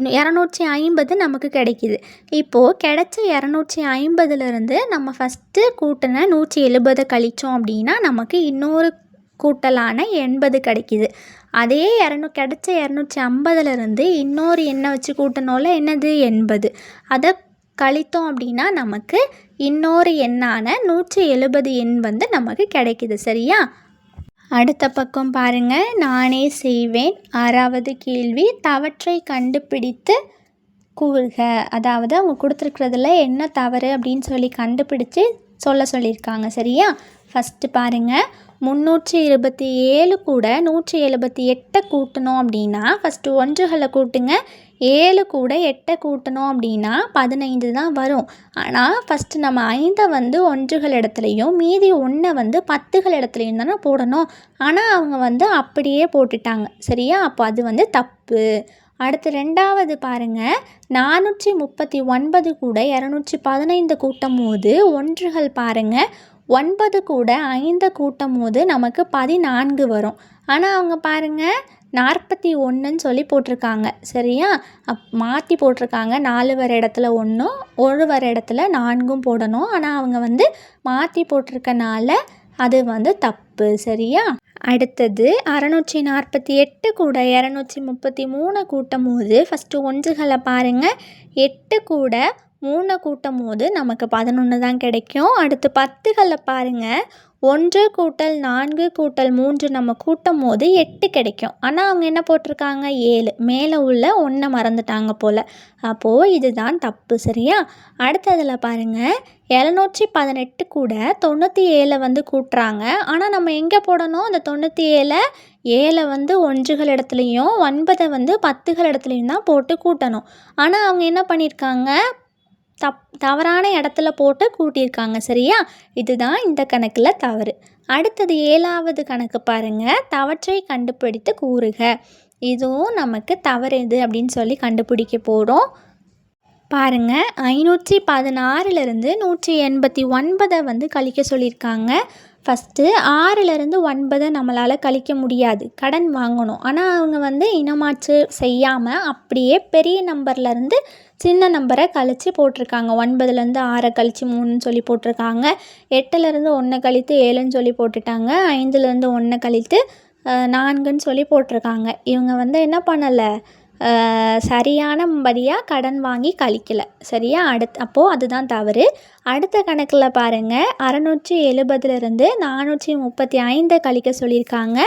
250 நமக்கு கிடைக்கிது. இப்போது கிடைச்ச 250லேருந்து நம்ம ஃபஸ்ட்டு கூட்டின 170 கழித்தோம் அப்படின்னா நமக்கு இன்னொரு கூட்டலான 80 கிடைக்கிது. அதே கிடைச்ச 250லேருந்து இன்னொரு எண்ணை வச்சு கூட்டணும்ல, என்னது 80. அதை கழித்தோம் அப்படின்னா நமக்கு இன்னொரு எண்ணான 170 எண் வந்து நமக்கு கிடைக்கிது. சரியா? அடுத்த பக்கம் பாருங்கள். நானே செய்வேன். 6வது கேள்வி. தவற்றை கண்டுபிடித்து கூறுக. அதாவது அவங்க கொடுத்துருக்கிறதுல என்ன தவறு அப்படின்னு சொல்லி கண்டுபிடிச்சு சொல்லியிருக்காங்க. சரியா? ஃபஸ்ட்டு பாருங்கள். 327 கூட 178 கூட்டணும் அப்படின்னா ஃபஸ்ட்டு ஒன்றுகளை கூட்டுங்க. 7 கூட 8 கூட்டணும் அப்படின்னா 15 தான் வரும். ஆனால் ஃபஸ்ட்டு நம்ம 5 வந்து ஒன்றுகள் இடத்துலையும் மீதி 1 வந்து 10கள் இடத்துலையும் தானே போடணும். ஆனால் அவங்க வந்து அப்படியே போட்டுட்டாங்க. சரியா? அப்போ அது வந்து தப்பு. அடுத்து 2வது பாருங்கள், 439 கூட 215 கூட்டும் போது ஒன்றுகள் பாருங்கள், 9 கூட 5 கூட்டும் போது நமக்கு 14 வரும். ஆனால் அவங்க பாருங்கள் 41ன்னு சொல்லி போட்டிருக்காங்க. சரியா? மாற்றி போட்டிருக்காங்க. 4 வர இடத்துல 1, 1 வர இடத்துல 4 போடணும். ஆனால் அவங்க வந்து மாற்றி போட்டிருக்கனால அது வந்து தப்பு. சரியா? அடுத்தது 648 கூட 233 கூட்டும் போது ஃபஸ்ட்டு ஒன்றுகளை பாருங்கள், 8 கூட 3 கூட்டும் போது நமக்கு 11 தான் கிடைக்கும். அடுத்து 10களை பாருங்கள், 1 கூட்டல் 4 கூட்டல் 3 நம்ம கூட்டும் போது 8 கிடைக்கும். ஆனால் அவங்க என்ன போட்டிருக்காங்க, 7. மேலே உள்ள 1 மறந்துட்டாங்க போல். அப்போது இதுதான் தப்பு. சரியா? அடுத்ததில் பாருங்கள், 718 கூட 97 வந்து கூட்டுறாங்க. ஆனால் நம்ம எங்கே போடணும், அந்த 97 7 வந்து ஒன்றுகள் இடத்துலையும் 9 வந்து 10கள் இடத்துலையும் தான் போட்டு கூட்டணும். ஆனால் அவங்க என்ன பண்ணியிருக்காங்க, தவறான இடத்துல போட்டு கூட்டியிருக்காங்க. சரியா? இதுதான் இந்த கணக்கில் தவறு. அடுத்தது 7வது கணக்கு பாருங்கள், தவற்றை கண்டுபிடித்து கூறுக. இதுவும் நமக்கு தவறு எது அப்படின்னு சொல்லி கண்டுபிடிக்க போகிறோம். பாருங்கள், 516லேருந்து 189 வந்து கழிக்க சொல்லியிருக்காங்க. ஃபஸ்ட்டு 6லேருந்து 9 நம்மளால் கழிக்க முடியாது, கடன் வாங்கணும். ஆனால் அவங்க வந்து இனமாற்று செய்யாமல் அப்படியே பெரிய நம்பர்லேருந்து சின்ன நம்பரை கழித்து போட்டிருக்காங்க. 9லேருந்து 6 கழித்து 3ன்னு சொல்லி போட்டிருக்காங்க. 8லேருந்து 1 கழித்து 7ன்னு சொல்லி போட்டுட்டாங்க. 5லேருந்து 1 கழித்து 4ன்னு சொல்லி போட்டிருக்காங்க. இவங்க வந்து என்ன பண்ணலை, சரியானபடியாக கடன் வாங்கி கழிக்கலை. சரியா? அப்போது அதுதான் தவறு. அடுத்த கணக்கில் பாருங்கள், 670லேருந்து 435 கழிக்க சொல்லியிருக்காங்க.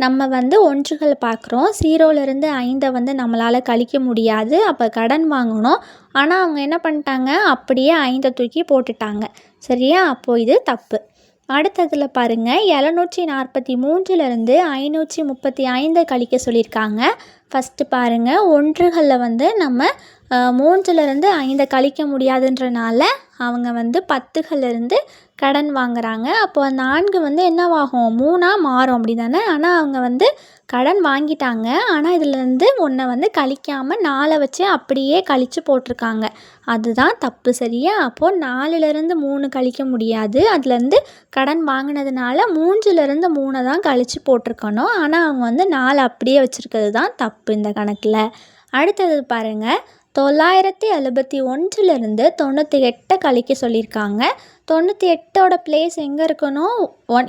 நம்ம வந்து ஒன்றுகள் பார்க்குறோம். 0லேருந்து 5 வந்து நம்மளால் கழிக்க முடியாது, அப்போ கடன் வாங்கணும். ஆனால் அவங்க என்ன பண்ணிட்டாங்க, அப்படியே 5 தூக்கி போட்டுட்டாங்க. சரியா? அப்போது இது தப்பு. அடுத்ததில் பாருங்கள், 743லேருந்து 535 கழிக்க சொல்லியிருக்காங்க. ஃபஸ்ட்டு பாருங்கள், ஒன்றுகளில் வந்து நம்ம 3லேருந்து 5 கழிக்க முடியாதுன்றனால அவங்க வந்து 10களிலிருந்து கடன் வாங்குகிறாங்க. அப்போ 4 வந்து என்னவாகும், 3ஆக மாறும். அப்படி தானே? ஆனால் அவங்க வந்து கடன் வாங்கிட்டாங்க. ஆனால் இதிலேருந்து 1 வந்து கழிக்காமல் 4 வச்சு அப்படியே கழித்து போட்டிருக்காங்க. அதுதான் தப்பு. சரியா? அப்போது 4லேருந்து 3 கழிக்க முடியாது, அதுலேருந்து கடன் வாங்கினதுனால 3லேருந்து 3 தான் கழித்து போட்டிருக்கணும். ஆனால் அவங்க வந்து 4 அப்படியே வச்சுருக்கிறது தான் தப்பு இந்த கணக்கில். அடுத்தது பாருங்கள், 971லேருந்து 98 கழிக்க சொல்லியிருக்காங்க. 98ஓட பிளேஸ் எங்கே இருக்கணும்,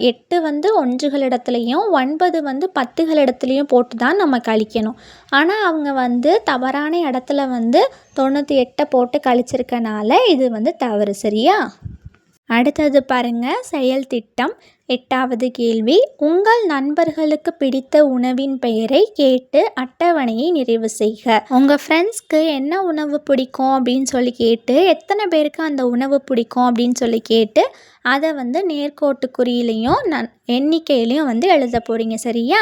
8 வந்து ஒன்றுகள் இடத்துலையும் 9 வந்து 10கள் இடத்துலையும் போட்டு தான் நம்ம கழிக்கணும். ஆனால் அவங்க வந்து தவறான இடத்துல வந்து 98 போட்டு கழிச்சிருக்கனால இது வந்து தவறு. சரியா? அடுத்தது பாருங்கள், செயல் திட்டம். 8வது கேள்வி, உங்கள் நண்பர்களுக்கு பிடித்த உணவின் பெயரை கேட்டு அட்டவணையை நிறைவு செய்க. உங்கள் ஃப்ரெண்ட்ஸ்க்கு என்ன உணவு பிடிக்கும் அப்படின்னு சொல்லி கேட்டு, எத்தனை பேருக்கு அந்த உணவு பிடிக்கும் அப்படின்னு சொல்லி கேட்டு, அதை வந்து நேர்கோட்டு குறியிலையும் எண்ணிக்கையிலையும் வந்து எழுத போகிறீங்க. சரியா?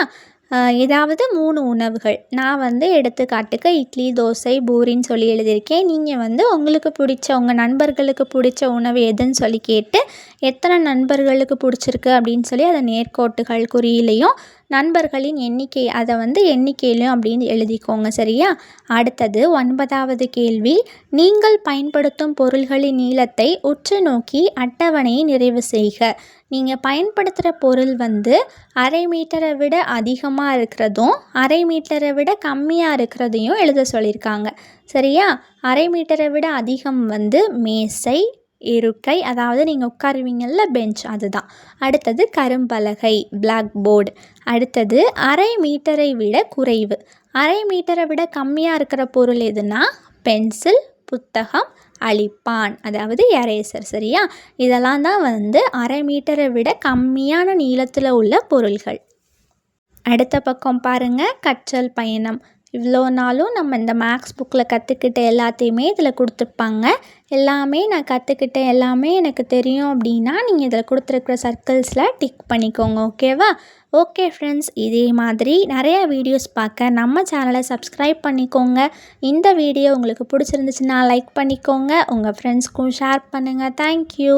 ஏதாவது 3 உணவுகள், நான் வந்து எடுத்துக்காட்டுக்கு இட்லி, தோசை, பூரின்னு சொல்லி எழுதியிருக்கேன். நீங்கள் வந்து உங்களுக்கு பிடிச்ச, உங்கள் நண்பர்களுக்கு பிடிச்ச உணவு எதுன்னு சொல்லி கேட்டு, எத்தனை நண்பர்களுக்கு பிடிச்சிருக்கு அப்படின்னு சொல்லி அதை நேர்கோட்டுகள் குறியிலையும் நண்பர்களின் எண்ணிக்கை அதை வந்து எண்ணிக்கையிலையும் அப்படின்னு எழுதிக்கோங்க. சரியா? அடுத்தது 9வது கேள்வி, நீங்கள் பயன்படுத்தும் பொருள்களின் நீளத்தை உற்று நோக்கி அட்டவணையை நிறைவு செய்க. நீங்கள் பயன்படுத்துகிற பொருள் வந்து 1/2 மீட்டரை விட அதிகமாக இருக்கிறதும் 1/2 மீட்டரை விட கம்மியாக இருக்கிறதையும் எழுத சொல்லியிருக்காங்க. சரியா? 1/2 மீட்டரை விட அதிகம் வந்து மேசை, இருக்கை, அதாவது நீங்கள் உட்காருவீங்கள்ல பெஞ்ச், அதுதான். அடுத்தது கரும்பலகை, பிளாக் போர்டு. அடுத்தது 1/2 மீட்டரை விட குறைவு. 1/2 மீட்டரை விட கம்மியாக இருக்கிற பொருள் எதுனா பென்சில், புத்தகம், அழிப்பான், அதாவது எரேசர். சரியா? இதெல்லாம் தான் வந்து 1/2 மீட்டரை விட கம்மியான நீளத்தில் உள்ள பொருள்கள். அடுத்த பக்கம் பாருங்கள், கற்றல் பயணம். இவ்வளோ நாளும் நம்ம இந்த மேக்ஸ் புக்கில் கற்றுக்கிட்ட எல்லாத்தையுமே இதில் கொடுத்துருப்பாங்க. எல்லாமே நான் கற்றுக்கிட்டேன், எல்லாமே எனக்கு தெரியும் அப்படின்னா நீங்கள் இதில் கொடுத்துருக்குற சர்க்கிள்ஸில் டிக் பண்ணிக்கோங்க. ஓகேவா? ஓகே ஃப்ரெண்ட்ஸ், இதே மாதிரி நிறைய வீடியோஸ் பார்க்க நம்ம சேனலை சப்ஸ்கிரைப் பண்ணிக்கோங்க. இந்த வீடியோ உங்களுக்கு பிடிச்சிருந்துச்சுன்னா லைக் பண்ணிக்கோங்க. உங்கள் ஃப்ரெண்ட்ஸ்க்கும் ஷேர் பண்ணுங்கள். தேங்க்யூ.